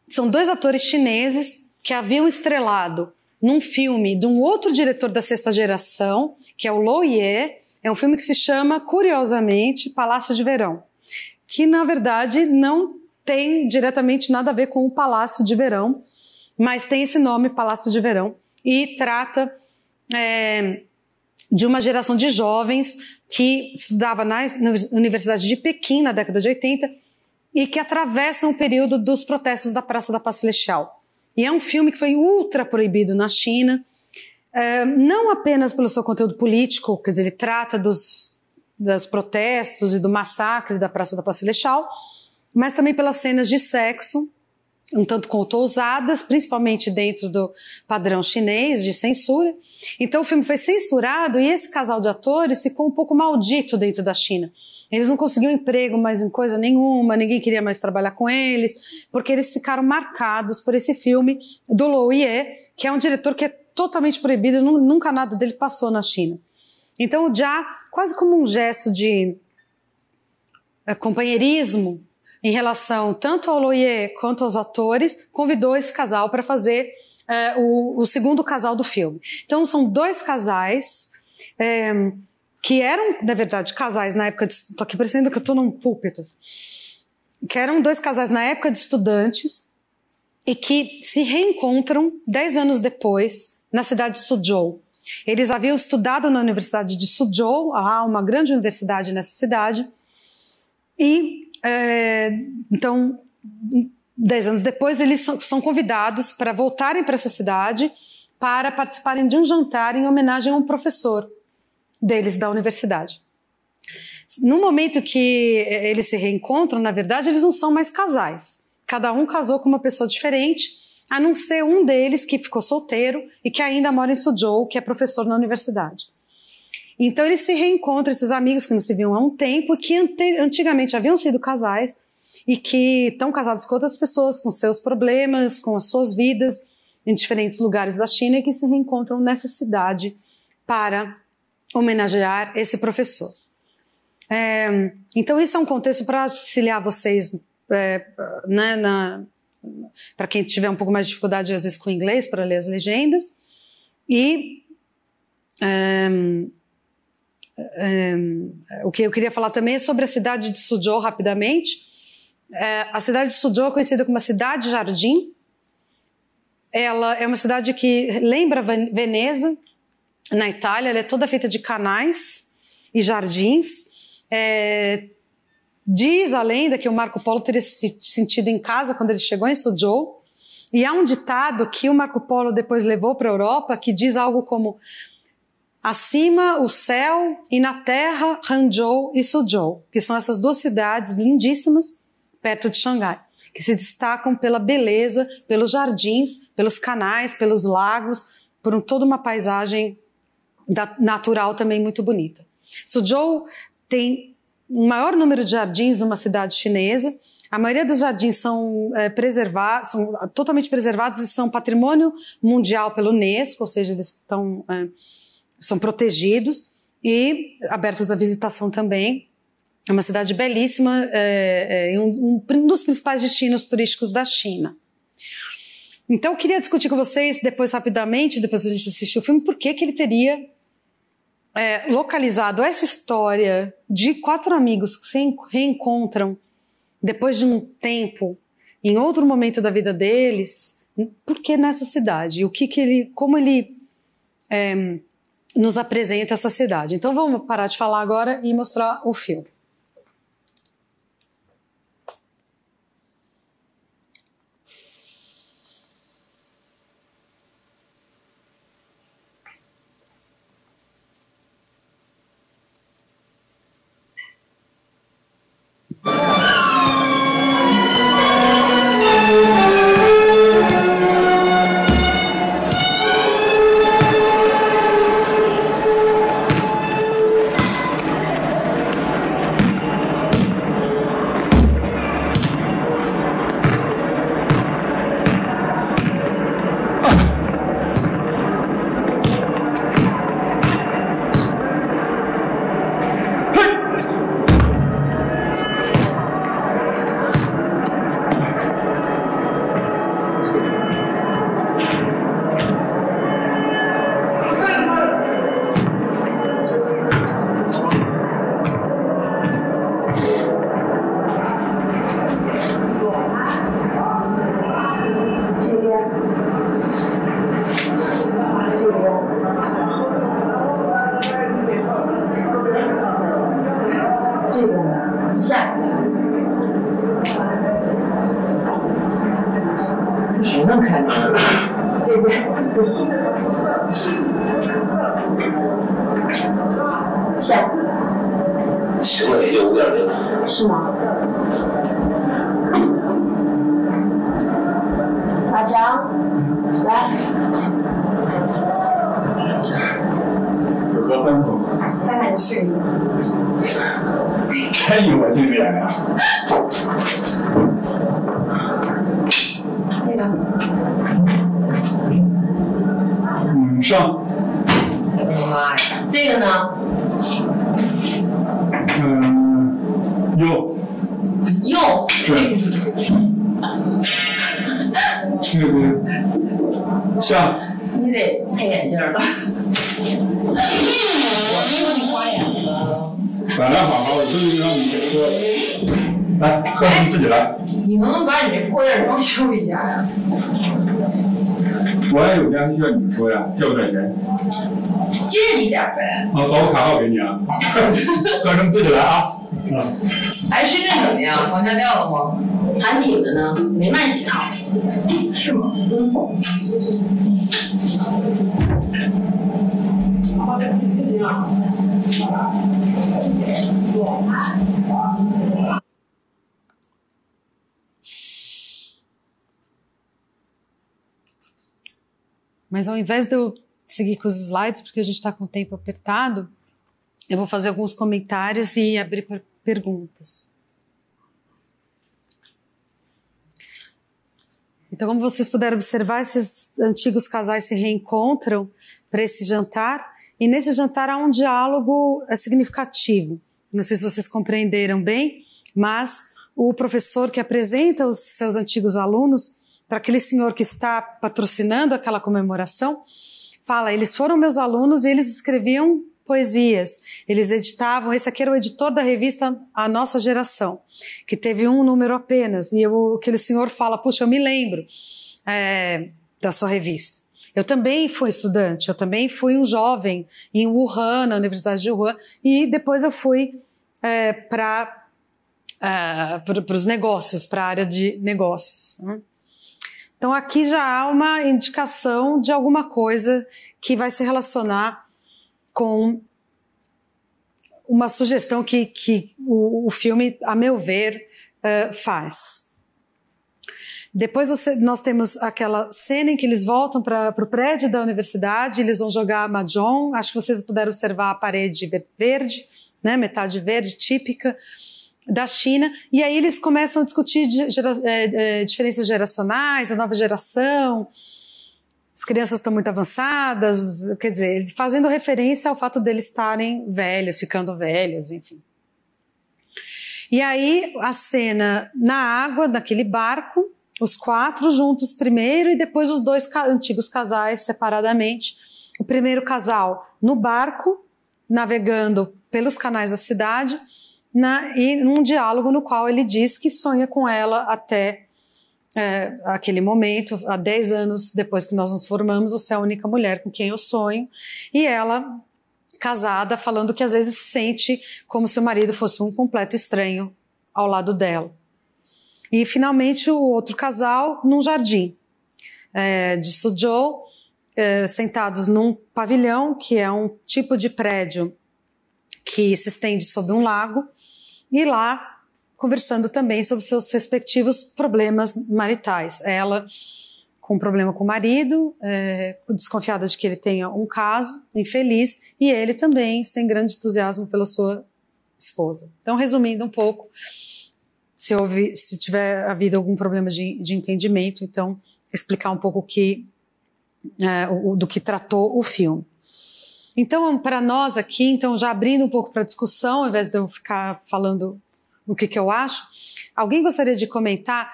são 2 atores chineses que haviam estrelado num filme de um outro diretor da sexta geração, que é o Lou Ye. É um filme que se chama, curiosamente, Palácio de Verão, que na verdade não tem diretamente nada a ver com o Palácio de Verão, mas tem esse nome, Palácio de Verão, e trata de uma geração de jovens que estudava na Universidade de Pequim na década de 80 e que atravessam o período dos protestos da Praça da Paz Celestial. E é um filme que foi ultra proibido na China, não apenas pelo seu conteúdo político, quer dizer, ele trata dos protestos e do massacre da Praça da Paz Celestial, mas também pelas cenas de sexo, um tanto quanto ousadas, principalmente dentro do padrão chinês de censura. Então o filme foi censurado e esse casal de atores ficou um pouco maldito dentro da China. Eles não conseguiam emprego mais em coisa nenhuma, ninguém queria mais trabalhar com eles, porque eles ficaram marcados por esse filme do Lou Ye, que é um diretor que é totalmente proibido, nunca nada dele passou na China. Então o Jia, quase como um gesto de companheirismo em relação tanto ao Lou Ye quanto aos atores, convidou esse casal para fazer o segundo casal do filme. Então são 2 casais que eram, na verdade, casais na época de... Estou aqui parecendo que eu estou num púlpito. Que eram 2 casais na época de estudantes e que se reencontram 10 anos depois na cidade de Suzhou. Eles haviam estudado na Universidade de Suzhou, há uma grande universidade nessa cidade, e então 10 anos depois eles são convidados para voltarem para essa cidade para participarem de um jantar em homenagem a um professor deles da universidade. No momento que eles se reencontram, na verdade, eles não são mais casais, cada um casou com uma pessoa diferente, a não ser um deles que ficou solteiro e que ainda mora em Suzhou, que é professor na universidade. Então eles se reencontram, esses amigos que não se viam há um tempo, que antigamente haviam sido casais e que estão casados com outras pessoas, com seus problemas, com as suas vidas, em diferentes lugares da China, e que se reencontram nessa cidade para homenagear esse professor. Então, isso é um contexto para auxiliar vocês, né, para quem tiver um pouco mais de dificuldade, às vezes, com o inglês, para ler as legendas. E o que eu queria falar também é sobre a cidade de Suzhou, rapidamente. A cidade de Suzhou é conhecida como a cidade-jardim. Ela é uma cidade que lembra Veneza, na Itália. Ela é toda feita de canais e jardins. Diz a lenda que o Marco Polo teria se sentido em casa quando ele chegou em Suzhou. E há um ditado que o Marco Polo depois levou para a Europa, que diz algo como: acima o céu e na terra Hangzhou e Suzhou, que são essas duas cidades lindíssimas perto de Xangai, que se destacam pela beleza, pelos jardins, pelos canais, pelos lagos, por toda uma paisagem natural também muito bonita. Suzhou tem o maior número de jardins numa cidade chinesa. A maioria dos jardins são preservados, são totalmente preservados e são patrimônio mundial pela Unesco, ou seja, eles são protegidos e abertos à visitação também. É uma cidade belíssima, um dos principais destinos turísticos da China. Então eu queria discutir com vocês depois rapidamente, depois a gente assistir o filme, por que ele teria localizado essa história de 4 amigos que se reencontram depois de um tempo, em outro momento da vida deles, por que nessa cidade? Como ele nos apresenta essa cidade. Então vamos parar de falar agora e mostrar o filme.你得配眼镜了。我说你花眼了。本来好好的，就是让你喝，来，喝你自己来。你能不能把你这破店装修一下呀？我也有钱需要你说呀，借不借钱？借你点呗。把我卡号给你啊，喝成自己来啊。哎，深圳怎么样？房价掉了吗？还挺的呢，没卖几套。是吗？ Mas ao invés de eu seguir com os slides, porque a gente está com o tempo apertado, eu vou fazer alguns comentários e abrir para perguntas. Então, como vocês puderam observar, esses antigos casais se reencontram para esse jantar, e nesse jantar há um diálogo significativo. Não sei se vocês compreenderam bem, mas o professor que apresenta os seus antigos alunos para aquele senhor que está patrocinando aquela comemoração, fala, eles foram meus alunos e eles escreviam poesias, eles editavam, esse aqui era o editor da revista A Nossa Geração, que teve um número apenas, e aquele senhor fala, puxa, eu me lembro da sua revista. Eu também fui estudante, eu também fui um jovem em Wuhan, na Universidade de Wuhan, e depois eu fui para os negócios, para a área de negócios. Né? Então aqui já há uma indicação de alguma coisa que vai se relacionar com uma sugestão que o filme, a meu ver, faz. Depois nós temos aquela cena em que eles voltam para o prédio da universidade, eles vão jogar mahjong, acho que vocês puderam observar a parede verde, né, metade verde, típica da China, e aí eles começam a discutir diferenças geracionais, a nova geração, as crianças estão muito avançadas, quer dizer, fazendo referência ao fato deles estarem velhos, ficando velhos, enfim. E aí a cena na água, naquele barco, os 4 juntos primeiro e depois os 2 antigos casais separadamente. O primeiro casal no barco, navegando pelos canais da cidade, e num diálogo no qual ele diz que sonha com ela até aquele momento, há 10 anos depois que nós nos formamos, você é a única mulher com quem eu sonho, e ela, casada, falando que às vezes se sente como se o marido fosse um completo estranho ao lado dela. E finalmente o outro casal num jardim de Suzhou, sentados num pavilhão, que é um tipo de prédio que se estende sobre um lago, e lá conversando também sobre seus respectivos problemas maritais. Ela com um problema com o marido, desconfiada de que ele tenha um caso, infeliz, e ele também sem grande entusiasmo pela sua esposa. Então, resumindo um pouco, se tiver havido algum problema de entendimento, então explicar um pouco do que tratou o filme. Então, para nós aqui, então já abrindo um pouco para a discussão, ao invés de eu ficar falando o que eu acho, alguém gostaria de comentar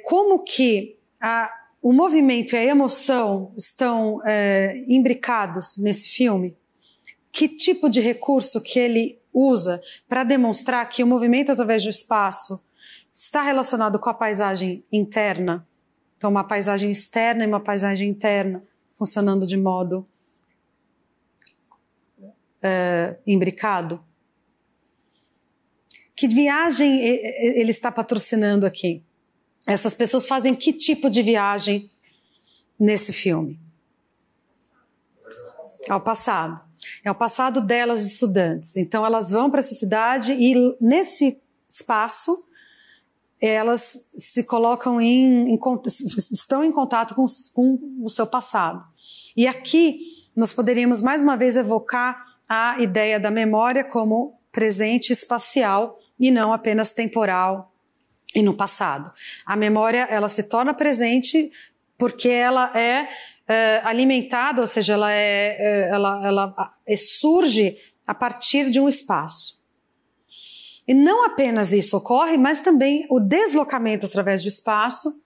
como que o movimento e a emoção estão imbricados nesse filme? Que tipo de recurso que ele usa para demonstrar que o movimento através do espaço está relacionado com a paisagem interna? Então, uma paisagem externa e uma paisagem interna funcionando de modo imbricado. Que viagem ele está patrocinando aqui? Essas pessoas fazem que tipo de viagem nesse filme? Ao passado. É o passado delas de estudantes. Então elas vão para essa cidade e nesse espaço elas se colocam estão em contato com o seu passado. E aqui nós poderíamos mais uma vez evocar a ideia da memória como presente espacial e não apenas temporal e no passado. A memória, ela se torna presente porque ela é alimentada, ou seja, ela surge a partir de um espaço. E não apenas isso ocorre, mas também o deslocamento através do espaço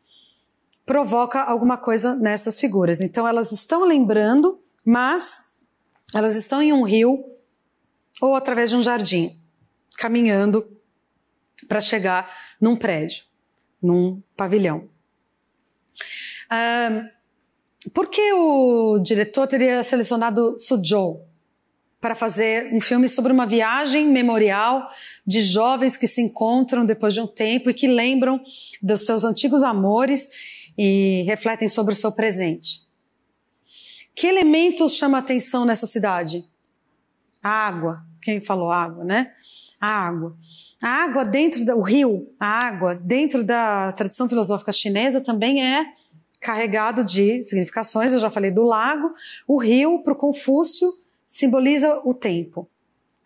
provoca alguma coisa nessas figuras. Então elas estão lembrando, mas elas estão em um rio ou através de um jardim, caminhando para chegar num prédio, num pavilhão. Por que o diretor teria selecionado Suzhou para fazer um filme sobre uma viagem memorial de jovens que se encontram depois de um tempo e que lembram dos seus antigos amores e refletem sobre o seu presente? Que elemento chama a atenção nessa cidade? A água. Quem falou água, né? A água. A água dentro do rio, a água dentro da tradição filosófica chinesa também é carregado de significações. Eu já falei do lago. O rio, para o Confúcio, simboliza o tempo.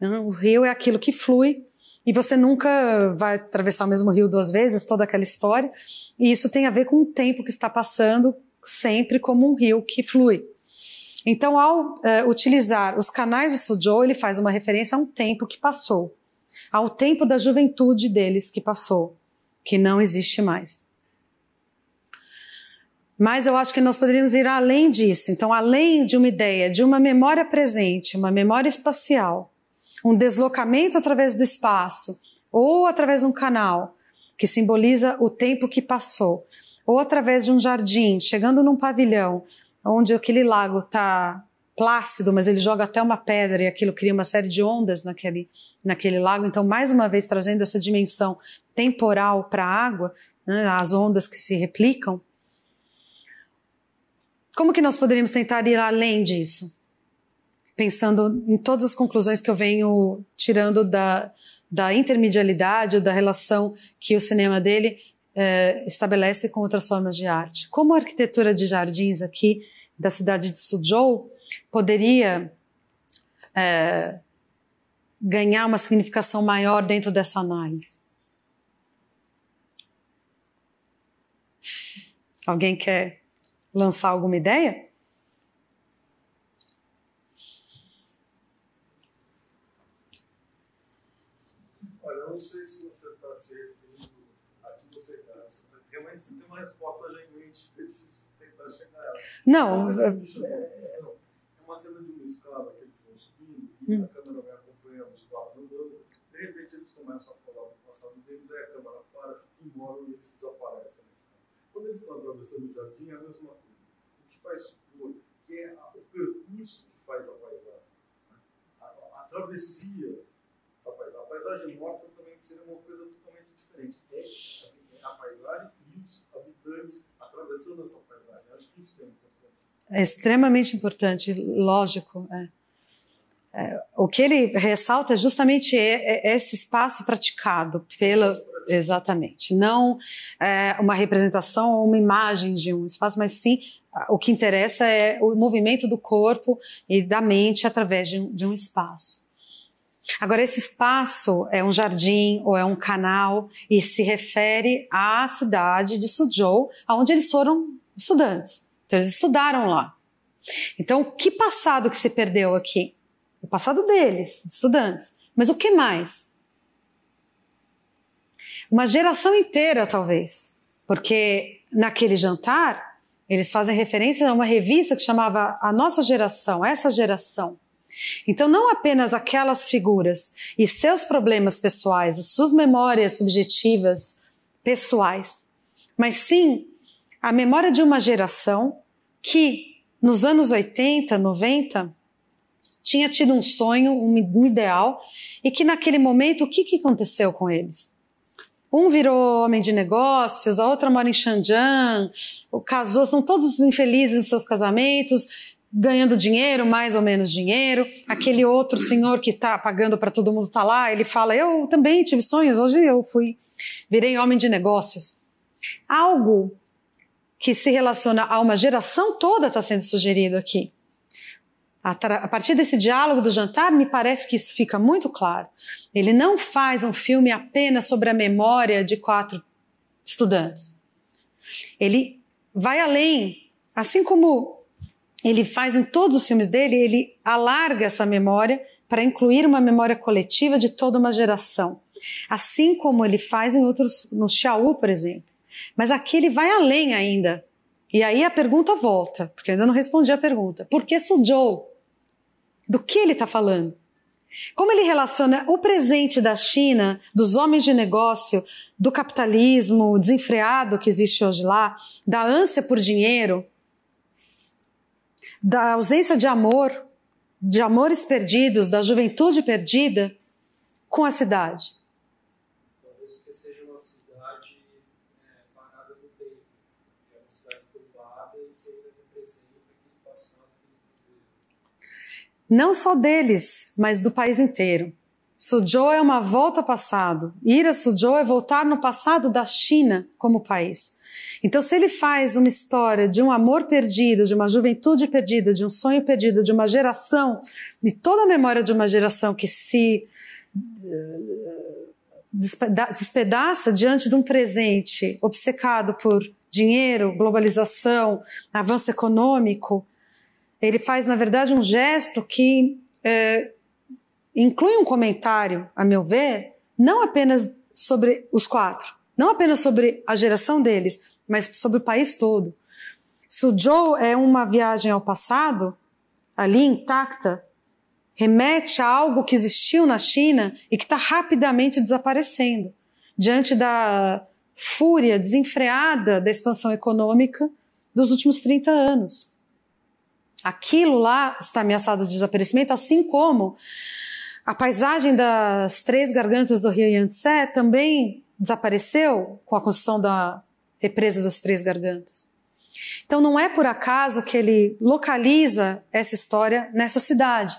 O rio é aquilo que flui e você nunca vai atravessar o mesmo rio 2 vezes, toda aquela história. E isso tem a ver com o tempo que está passando, sempre como um rio que flui. Então, ao utilizar os canais do Suzhou, ele faz uma referência a um tempo que passou, ao tempo da juventude deles que passou, que não existe mais. Mas eu acho que nós poderíamos ir além disso. Então, além de uma ideia de uma memória presente, uma memória espacial, um deslocamento através do espaço, ou através de um canal, que simboliza o tempo que passou, ou através de um jardim, chegando num pavilhão, onde aquele lago está plácido, mas ele joga até uma pedra e aquilo cria uma série de ondas naquele lago. Então, mais uma vez, trazendo essa dimensão temporal para a água, né, as ondas que se replicam. Como que nós poderíamos tentar ir além disso? Pensando em todas as conclusões que eu venho tirando da intermedialidade ou da relação que o cinema dele estabelece com outras formas de arte. Como a arquitetura de jardins aqui da cidade de Suzhou poderia ganhar uma significação maior dentro dessa análise? Alguém quer lançar alguma ideia? Olha, eu não sei se você está se referindo a que você realmente você tem uma resposta já em mente, deixa eu tentar chegar a ela. Não. Mas é uma cena de uma escada que eles estão subindo e a câmera vai acompanhando os 4 andando. De repente eles começam a falar do passado deles, aí a câmera para, fica embora e eles desaparecem na escada. Quando eles estão atravessando o jardim, é a mesma coisa. O que faz supor que é o percurso que faz a paisagem, né? A travessia da paisagem. A paisagem morta também seria uma coisa totalmente diferente. É a paisagem e os habitantes atravessando essa paisagem. Acho que isso que é importante. É extremamente importante, lógico. O que ele ressalta é justamente esse espaço praticado pela... Exatamente. Não uma representação ou uma imagem de um espaço, mas sim o que interessa é o movimento do corpo e da mente através de um espaço. Agora, esse espaço é um jardim ou é um canal e se refere à cidade de Suzhou, onde eles foram estudantes. Então, eles estudaram lá. Então, que passado que se perdeu aqui? O passado deles, estudantes. Mas o que mais? Uma geração inteira, talvez. Porque naquele jantar, eles fazem referência a uma revista que chamava A Nossa Geração, Essa Geração. Então, não apenas aquelas figuras e seus problemas pessoais, as suas memórias subjetivas pessoais, mas sim a memória de uma geração que, nos anos 80, 90, tinha tido um sonho, um ideal, e que naquele momento, o que aconteceu com eles? Um virou homem de negócios, a outra mora em Xanjiang, casou, estão todos infelizes em seus casamentos, ganhando dinheiro, mais ou menos dinheiro. Aquele outro senhor que está pagando para todo mundo estar lá, ele fala, eu também tive sonhos, hoje eu virei homem de negócios. Algo que se relaciona a uma geração toda está sendo sugerido aqui. A partir desse diálogo do jantar, me parece que isso fica muito claro. Ele não faz um filme apenas sobre a memória de 4 estudantes. Ele vai além, assim como ele faz em todos os filmes dele, ele alarga essa memória para incluir uma memória coletiva de toda uma geração. Assim como ele faz em outros, no Xiao, por exemplo. Mas aqui ele vai além ainda. E aí a pergunta volta, porque eu ainda não respondi a pergunta. Por que Suzhou? Do que ele está falando? Como ele relaciona o presente da China, dos homens de negócio, do capitalismo desenfreado que existe hoje lá, da ânsia por dinheiro, da ausência de amores perdidos, da juventude perdida, com a cidade? Talvez que seja uma cidade parada no tempo, que é uma cidade tombada e que ainda representa aquele passado que eles viveram. Não só deles, mas do país inteiro. Suzhou é uma volta ao passado. Ir a Suzhou é voltar no passado da China como país. Então, se ele faz uma história de um amor perdido, de uma juventude perdida, de um sonho perdido, de uma geração, e toda a memória de uma geração que se despedaça diante de um presente obcecado por dinheiro, globalização, avanço econômico, ele faz, na verdade, um gesto que inclui um comentário, a meu ver, não apenas sobre os quatro, não apenas sobre a geração deles, mas sobre o país todo. Suzhou é uma viagem ao passado, ali intacta, remete a algo que existiu na China e que está rapidamente desaparecendo, diante da fúria desenfreada da expansão econômica dos últimos 30 anos. Aquilo lá está ameaçado de desaparecimento, assim como a paisagem das Três Gargantas do Rio Yangtze também desapareceu com a construção da represa das Três Gargantas. Então não é por acaso que ele localiza essa história nessa cidade.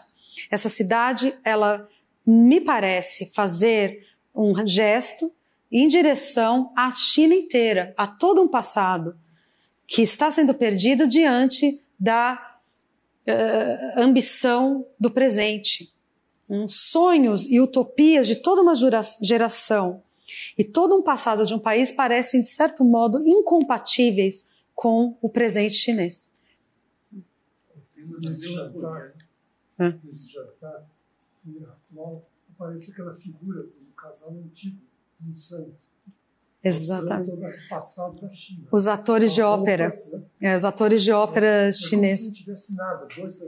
Essa cidade, ela me parece fazer um gesto em direção à China inteira, a todo um passado que está sendo perdido diante da ambição do presente. Sonhos e utopias de toda uma geração e todo um passado de um país parecem, de certo modo, incompatíveis com o presente chinês. Nesse jantar atual, aparece aquela figura do casal antigo, dançando. Exatamente. O passado da China. Os atores de ópera. Os atores de ópera chineses. Como se não tivesse nada, dois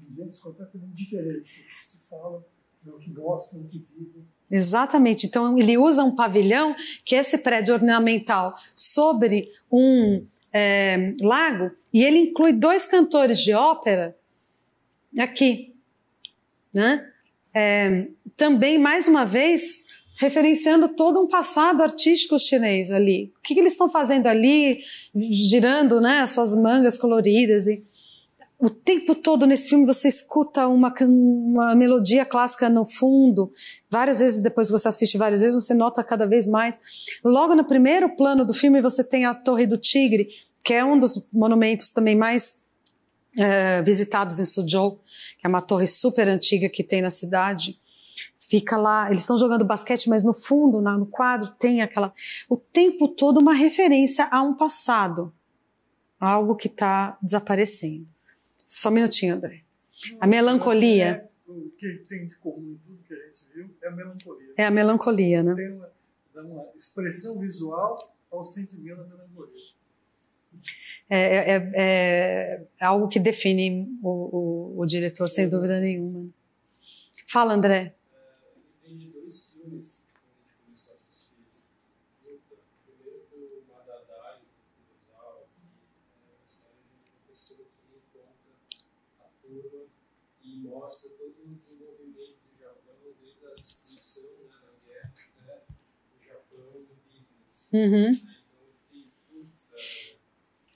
ambientes completamente diferentes. O que se fala, o que gostam, o que vivem. Exatamente. Então, ele usa um pavilhão, que é esse prédio ornamental, sobre um lago, e ele inclui dois cantores de ópera aqui. Né? Também, mais uma vez, referenciando todo um passado artístico chinês ali. O que eles estão fazendo ali, girando, né, as suas mangas coloridas. E o tempo todo nesse filme você escuta uma melodia clássica no fundo. Várias vezes, depois que você assiste várias vezes, você nota cada vez mais. Logo no primeiro plano do filme você tem a Torre do Tigre, que é um dos monumentos também mais visitados em Suzhou, que é uma torre super antiga que tem na cidade. Fica lá, eles estão jogando basquete, mas no fundo, no quadro, tem o tempo todo uma referência a um passado. Algo que está desaparecendo. Só um minutinho, André. A melancolia. O que tem de comum em tudo que a gente viu é a melancolia. É a melancolia, né? Dá uma expressão visual ao sentimento da melancolia. É algo que define o diretor, sem dúvida nenhuma. Fala, André. Tem de dois filmes que a gente começou a assistir esse. O primeiro foi o Madadai, do Kurosawa, que é uma história de uma pessoa que encontra a turma e mostra todo o desenvolvimento do Japão, desde a destruição, né, da guerra, até o Japão do business. Uhum. Então eu fiquei, putz,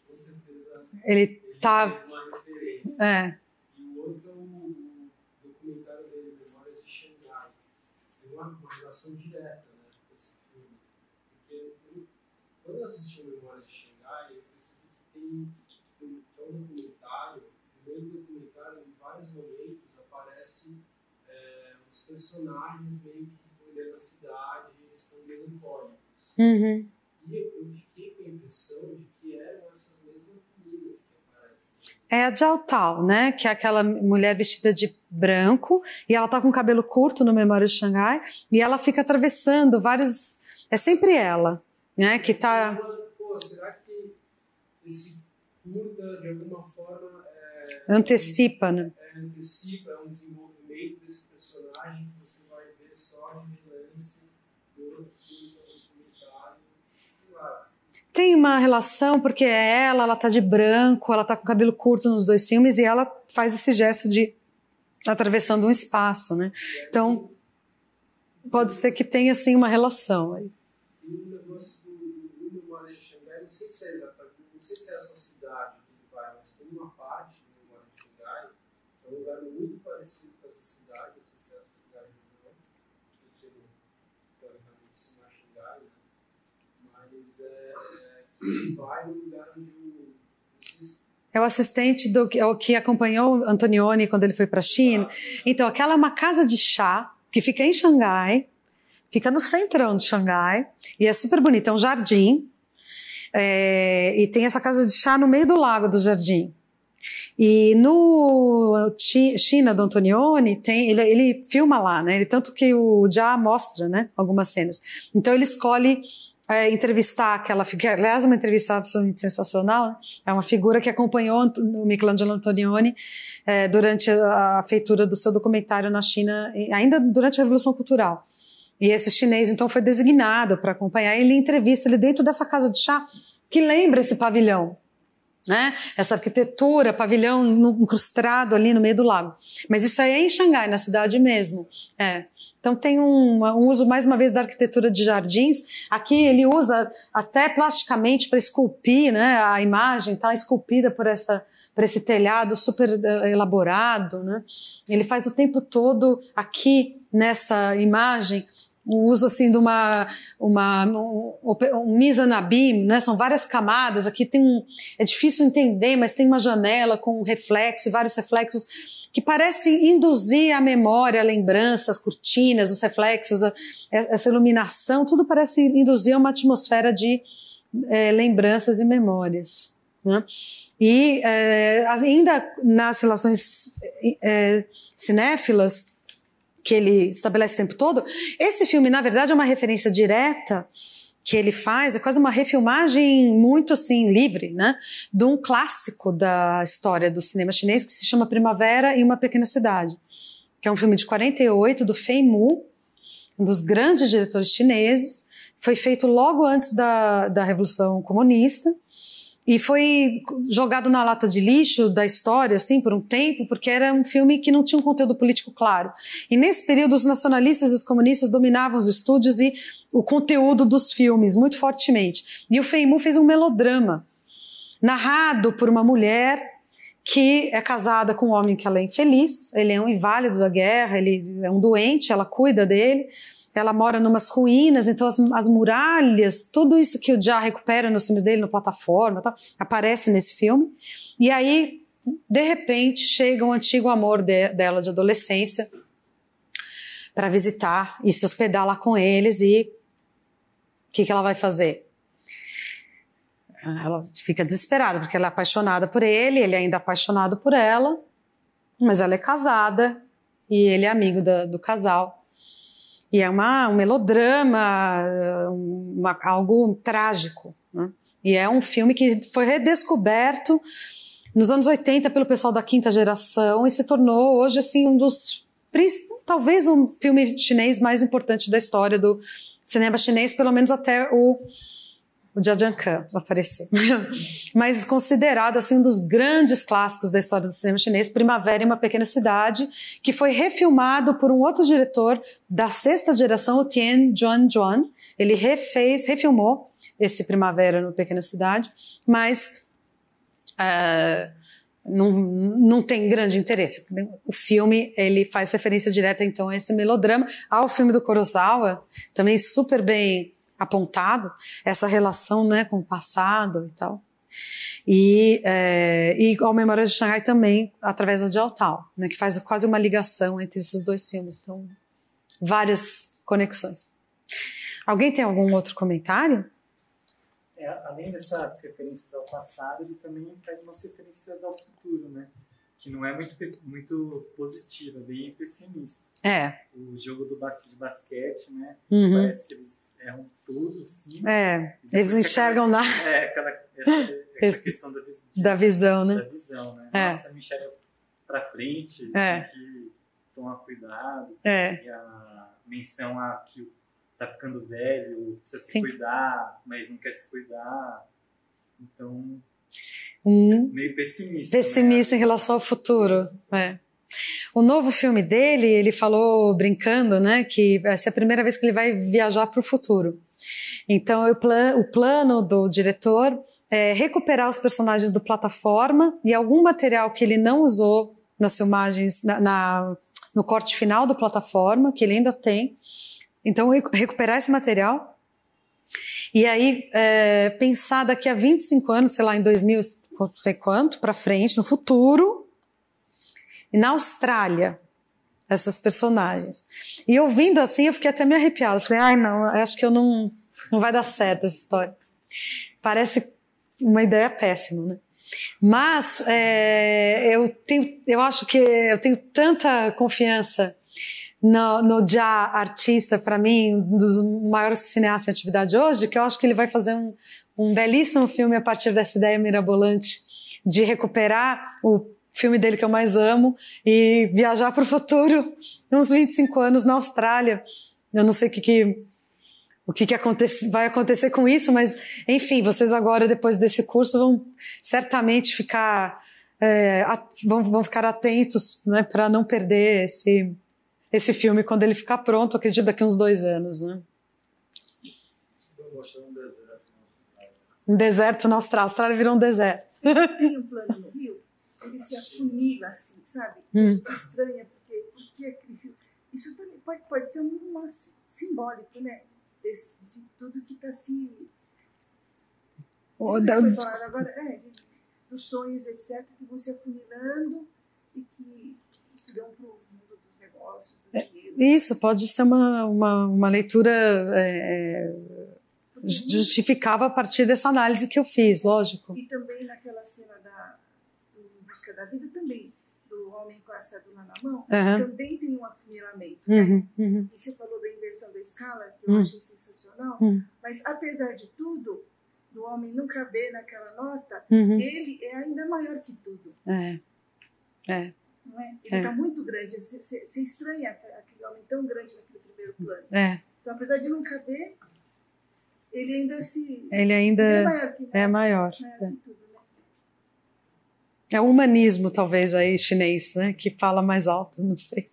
com certeza Ele tá... faz uma referência. E o outro é o documentário dele, Memórias de Xangai. Tem uma relação direta, né, com esse filme. Porque quando eu assisti o Memórias de Xangai, eu percebi que é um documentário, no meio do documentário, em vários momentos, aparecem os personagens meio que olhando a cidade e eles estão melancólicos. Uhum. E eu fiquei com a impressão de que eram essas mesmas meninas que aparecem. É a Jiao Tao, né? Que é aquela mulher vestida de branco e ela tá com o cabelo curto no Memória de Xangai e ela fica atravessando vários... É sempre ela, né? Que tá... Pô, será que esse curta, de alguma forma... antecipa, né? Antecipa um desenvolvimento desse personagem que você vai ver só de relance do outro filme, do documentário, sei lá. Tem uma relação, porque ela tá de branco, ela tá com cabelo curto nos dois filmes e ela faz esse gesto de atravessando um espaço, né? Então, pode ser que tenha, assim, uma relação aí. Tem um negócio do Memória de Xangai, não sei se é exatamente, não sei se é essa cidade que ele vai, mas tem uma parte do Memória de Xangai, que é um lugar muito parecido com essa cidade, não sei se é essa cidade ou não, aproximar a Xangai, né? Mas ele vai no lugar onde é o assistente que acompanhou o Antonioni quando ele foi para a China. Então, aquela é uma casa de chá que fica em Xangai, fica no centrão de Xangai, e é super bonita, é um jardim, e tem essa casa de chá no meio do lago do jardim. E no China do Antonioni, ele filma lá, né? Tanto que o Jia mostra, né, algumas cenas. Então ele escolhe entrevistar aquela figura, aliás, uma entrevista absolutamente sensacional, né? É uma figura que acompanhou o Michelangelo Antonioni durante a feitura do seu documentário na China, ainda durante a Revolução Cultural. E esse chinês, então, foi designado para acompanhar. Ele entrevista ele dentro dessa casa de chá que lembra esse pavilhão, né? Essa arquitetura, pavilhão incrustado ali no meio do lago. Mas isso aí é em Xangai, na cidade mesmo. Então tem um uso, mais uma vez, da arquitetura de jardins. Aqui ele usa até plasticamente para esculpir, né? A imagem está esculpida por esse telhado super elaborado, né? Ele faz o tempo todo aqui nessa imagem o uso assim de um mise-en-abîme, né? São várias camadas. Aqui é difícil entender, mas tem uma janela com reflexo e vários reflexos que parecem induzir a memória, a lembrança, as cortinas, os reflexos, essa iluminação, tudo parece induzir uma atmosfera de lembranças e memórias, né? E ainda nas relações cinéfilas que ele estabelece o tempo todo, esse filme, na verdade, é uma referência direta que ele faz, é quase uma refilmagem muito assim, livre, né, de um clássico da história do cinema chinês que se chama Primavera em uma Pequena Cidade, que é um filme de 48 do Fei Mu, um dos grandes diretores chineses, foi feito logo antes da Revolução Comunista e foi jogado na lata de lixo da história, assim, por um tempo, porque era um filme que não tinha um conteúdo político claro. E nesse período, os nacionalistas e os comunistas dominavam os estúdios e o conteúdo dos filmes, muito fortemente. E o Fei Mu fez um melodrama, narrado por uma mulher que é casada com um homem que ela é infeliz, ele é um inválido da guerra, ele é um doente, ela cuida dele, ela mora numas ruínas, então as muralhas, tudo isso que o Jia recupera nos filmes dele, no Plataforma, tá, aparece nesse filme. E aí, de repente, chega um antigo amor dela de adolescência para visitar e se hospedar lá com eles. E o que ela vai fazer? Ela fica desesperada, porque ela é apaixonada por ele ainda é apaixonado por ela, mas ela é casada e ele é amigo do casal. E é um melodrama, algo trágico, né? E é um filme que foi redescoberto nos anos 80 pelo pessoal da quinta geração e se tornou hoje assim talvez um filme chinês mais importante da história do cinema chinês, pelo menos até o Jia Jiankan aparecer. Mas considerado assim um dos grandes clássicos da história do cinema chinês, Primavera em uma Pequena Cidade, que foi refilmado por um outro diretor da sexta geração, o Tian Juan. Ele refilmou esse Primavera em uma Pequena Cidade, mas não tem grande interesse. O filme ele faz referência direta então a esse melodrama, ao filme do Kurosawa, também super bem apontado, essa relação, né, com o passado e tal. E ao Memória de Xangai também, através do Jiao, né, que faz quase uma ligação entre esses dois filmes. Então, várias conexões. Alguém tem algum outro comentário? Além dessas referências ao passado, ele também faz umas referências ao futuro, né? Que não é muito positiva, bem pessimista. O jogo de basquete, né? Uhum. Parece que eles erram tudo, assim. Eles enxergam lá. Essa questão da visão, né? Da visão, né? Nossa, não enxerga pra frente, tem que tomar cuidado. E a menção a que tá ficando velho, precisa se cuidar, mas não quer se cuidar. Então... meio pessimista. Pessimista, né? Em relação ao futuro. O novo filme dele, ele falou brincando, né, que vai ser a primeira vez que ele vai viajar para o futuro. Então, o plano do diretor é recuperar os personagens do Plataforma e algum material que ele não usou nas filmagens, no corte final do Plataforma, que ele ainda tem, Então, recuperar esse material e aí pensar daqui a 25 anos, sei lá, em 2000, não sei quanto, para frente, no futuro, e na Austrália, essas personagens. E ouvindo assim, eu fiquei até meio arrepiada. Falei, ai não, acho que não vai dar certo essa história. Parece uma ideia péssima, né? Mas eu acho que eu tenho tanta confiança no Jia artista, para mim, um dos maiores cineastas em atividade hoje, que eu acho que ele vai fazer um belíssimo filme a partir dessa ideia mirabolante de recuperar o filme dele que eu mais amo e viajar para o futuro, uns 25 anos na Austrália. Eu não sei o que vai acontecer com isso, mas, enfim, vocês agora, depois desse curso, vão certamente ficar, vão ficar atentos, né, para não perder esse filme quando ele ficar pronto, acredito, daqui uns 2 anos. Né? Um deserto na Austrália. A Austrália virou um deserto. Tem um plano no Rio, ele se afunila assim, sabe? Muito estranha, porque aquele filme... Isso também pode ser simbólico, né? De tudo que está se... foi falado agora, dos sonhos, etc., que vão se afunilando e que dão para o mundo dos negócios, do dinheiro. Isso, pode ser uma leitura justificável a partir dessa análise que eu fiz, lógico. E também naquela cena do Busca da Vida, também, do homem com a cédula na mão, também tem um afunilamento. Né? E você falou da inversão da escala, que eu achei sensacional, mas apesar de tudo, do homem não caber naquela nota, ele é ainda maior que tudo. Não é? Ele está muito grande, você estranha aquele homem tão grande naquele primeiro plano. Então, apesar de não caber, ele ainda é maior que maior. Que tudo, né? É o humanismo, talvez, aí, chinês, né? Que fala mais alto, não sei.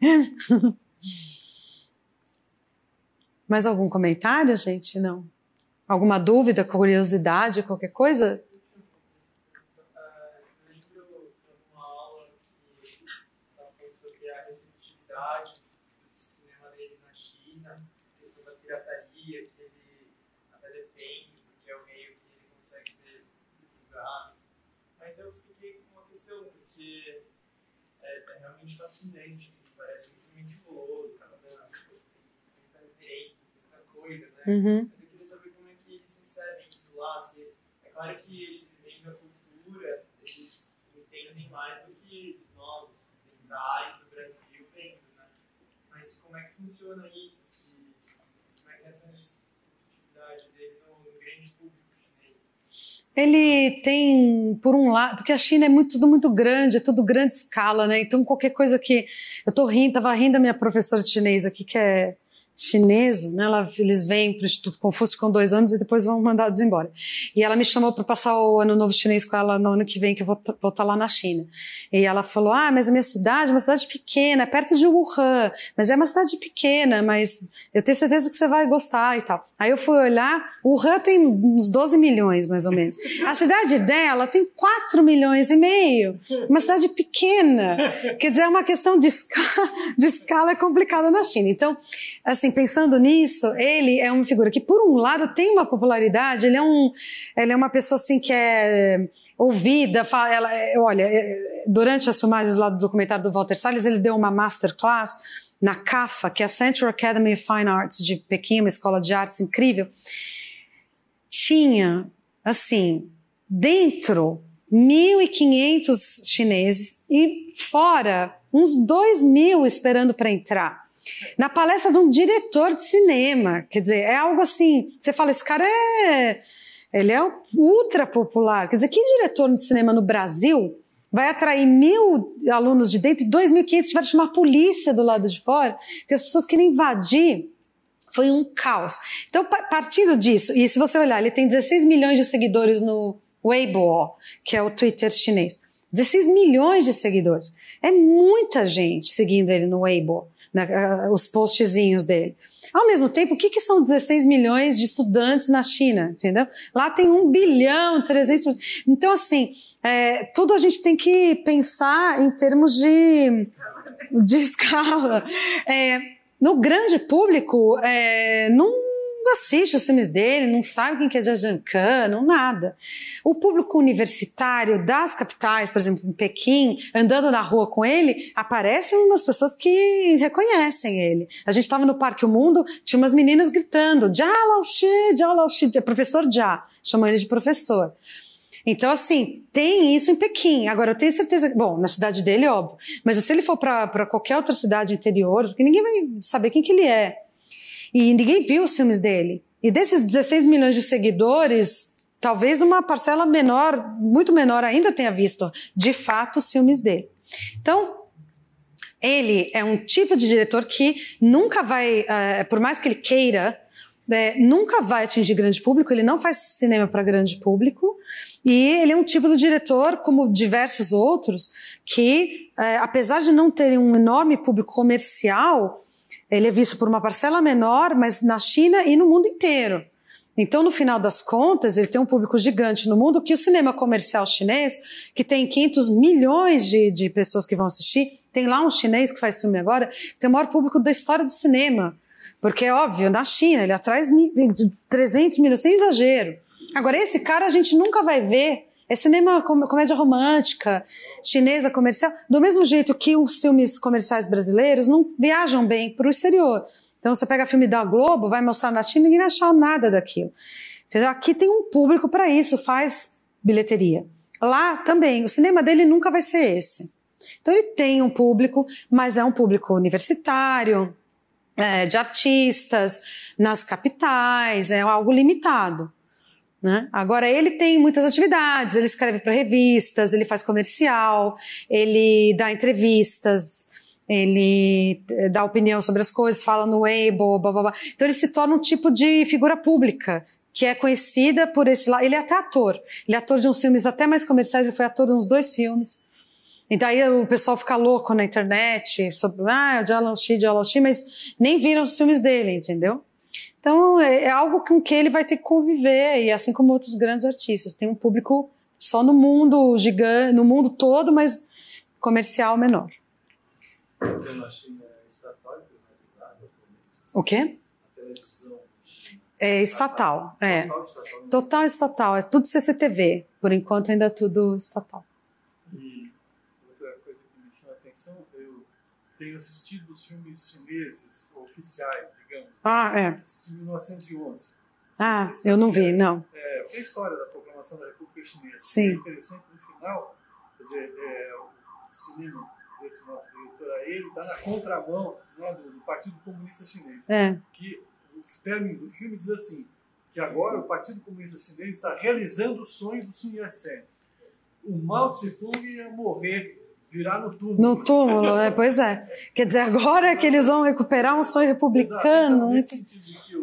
Mais algum comentário, gente? Não? Alguma dúvida, curiosidade, qualquer coisa? Eu lembro de uma aula que estava falando sobre a receptividade do cinema dele na China, a questão da pirataria, que ele até defende, porque é o meio que ele consegue ser divulgado. Mas eu fiquei com uma questão, porque é realmente fascinante, assim, parece muito mentiroso, cada dança, tem tanta referência, tanta coisa, né? Mas eu queria saber como é que eles recebem isso lá, se é claro que eles vivendo a cultura, eles entendem mais do que nós, ocidentais do Brasil, vendo, né? Mas como é que funciona isso? Como é que é essa receptividade dele no grande público chinês? Ele tem, por um lado, porque a China é tudo muito grande, é tudo grande escala, né? Então qualquer coisa que... Eu estava rindo da minha professora de chinês aqui, que é chinesa, né? Eles vêm para o Instituto Confúcio com 2 anos e depois vão mandados embora. E ela me chamou para passar o Ano Novo Chinês com ela no ano que vem, que eu vou estar lá na China. E ela falou, mas a minha cidade é uma cidade pequena, é perto de Wuhan, mas é uma cidade pequena, mas eu tenho certeza que você vai gostar e tal. Aí eu fui olhar, Wuhan tem uns 12 milhões, mais ou menos. A cidade dela tem 4 milhões e meio. Uma cidade pequena. Quer dizer, é uma questão de escala complicada na China. Então, assim, pensando nisso, ele é uma figura que, por um lado, tem uma popularidade, ele é uma pessoa, assim, que é ouvida, olha, durante as filmagens lá do documentário do Walter Salles, ele deu uma masterclass na CAFA, que é a Central Academy of Fine Arts de Pequim, uma escola de artes incrível. Tinha, assim, dentro 1.500 chineses e fora uns 2.000 esperando para entrar. Na palestra de um diretor de cinema, quer dizer, é algo assim, você fala, esse cara ele é ultra popular, quer dizer, que diretor de cinema no Brasil vai atrair 1.000 alunos de dentro e 2.500 tiveram que chamar a polícia do lado de fora, porque as pessoas queriam invadir, foi um caos. Então, partindo disso, e se você olhar, ele tem 16 milhões de seguidores no Weibo, que é o Twitter chinês, 16 milhões de seguidores, é muita gente seguindo ele no Weibo, os postzinhos dele. Ao mesmo tempo, o que são 16 milhões de estudantes na China, entendeu? Lá tem 1 bilhão, 300... Então, assim, tudo a gente tem que pensar em termos de escala. no grande público, não assiste os filmes dele, não sabe quem que é Jia Khan, não nada. O público universitário das capitais, por exemplo, em Pequim, andando na rua com ele, aparecem umas pessoas que reconhecem ele. A gente estava no Parque O Mundo, tinha umas meninas gritando, Jia Laoxi, professor Jia, chamam ele de professor. Então, assim, tem isso em Pequim. Agora, eu tenho certeza, bom, na cidade dele, óbvio, mas se ele for para qualquer outra cidade interior, ninguém vai saber quem que ele é. E ninguém viu os filmes dele. E desses 16 milhões de seguidores, talvez uma parcela menor, muito menor ainda tenha visto, de fato, os filmes dele. Então, ele é um tipo de diretor que nunca vai, por mais que ele queira, nunca vai atingir grande público, ele não faz cinema para grande público, e ele é um tipo de diretor, como diversos outros, que, apesar de não ter um enorme público comercial, ele é visto por uma parcela menor, mas na China e no mundo inteiro. Então, no final das contas, ele tem um público gigante no mundo, que o cinema comercial chinês, que tem 500 milhões de pessoas que vão assistir, tem lá um chinês que faz filme agora, tem o maior público da história do cinema. Porque é óbvio, na China, ele atrai 300 milhões, sem exagero. Agora, esse cara a gente nunca vai ver. É cinema, comédia romântica, chinesa, comercial, do mesmo jeito que os filmes comerciais brasileiros não viajam bem para o exterior. Então você pega filme da Globo, vai mostrar na China e ninguém vai achar nada daquilo. Entendeu? Aqui tem um público para isso, faz bilheteria. Lá também, o cinema dele nunca vai ser esse. Então ele tem um público, mas é um público universitário, de artistas, nas capitais, é algo limitado. Né? Agora, ele tem muitas atividades, ele escreve para revistas, ele faz comercial, ele dá entrevistas, ele dá opinião sobre as coisas, fala no Weibo, blá, blá, blá. Então ele se torna um tipo de figura pública, que é conhecida por esse lado. Ele é até ator, ele é ator de uns filmes até mais comerciais, ele foi ator de uns 2 filmes. E daí o pessoal fica louco na internet sobre, Jia Laoxi, mas nem viram os filmes dele, entendeu? Então, é algo com que ele vai ter que conviver, e assim como outros grandes artistas. Tem um público só no mundo gigante, no mundo todo, mas comercial menor. O quê? A televisão. É estatal, Total estatal, é tudo CCTV. Por enquanto ainda é tudo estatal. E outra coisa que me chama a atenção, eu tenho assistido os filmes chineses oficiais, digamos. Assisti em 1911. Eu não vi, não. É a história da proclamação da República Chinesa. Sim. É interessante, no final, quer dizer, o cinema desse nosso diretor, ele está na contramão, né, do Partido Comunista Chinês. Que o término do filme diz assim, que agora o Partido Comunista Chinês está realizando o sonho do Sun Yat-sen. O Mao Tse-tung ia morrer, virar no túmulo. No túmulo, pois é. Quer dizer, agora é que eles vão recuperar um sonho republicano. Então, nesse sentido de que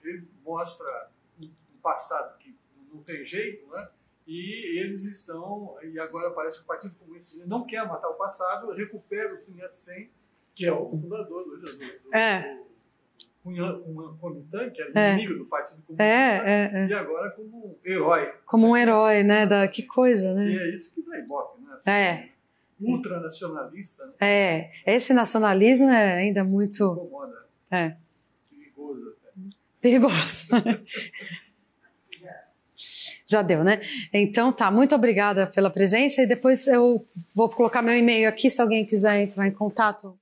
ele mostra um passado que não tem jeito, né? E eles estão, e agora parece que o Partido Comunista não quer matar o passado, recupera o Sun Yat-sen, que é o fundador do Kuomintang, que era inimigo do Partido Comunista, e agora como um herói. Como um herói, né? Que coisa, né? E é isso que dá Ibope, né? Assim, ultranacionalista. Né? Esse nacionalismo é ainda muito... Incomoda. Perigoso. Perigoso. Já deu, né? Então tá, muito obrigada pela presença, e depois eu vou colocar meu e-mail aqui se alguém quiser entrar em contato.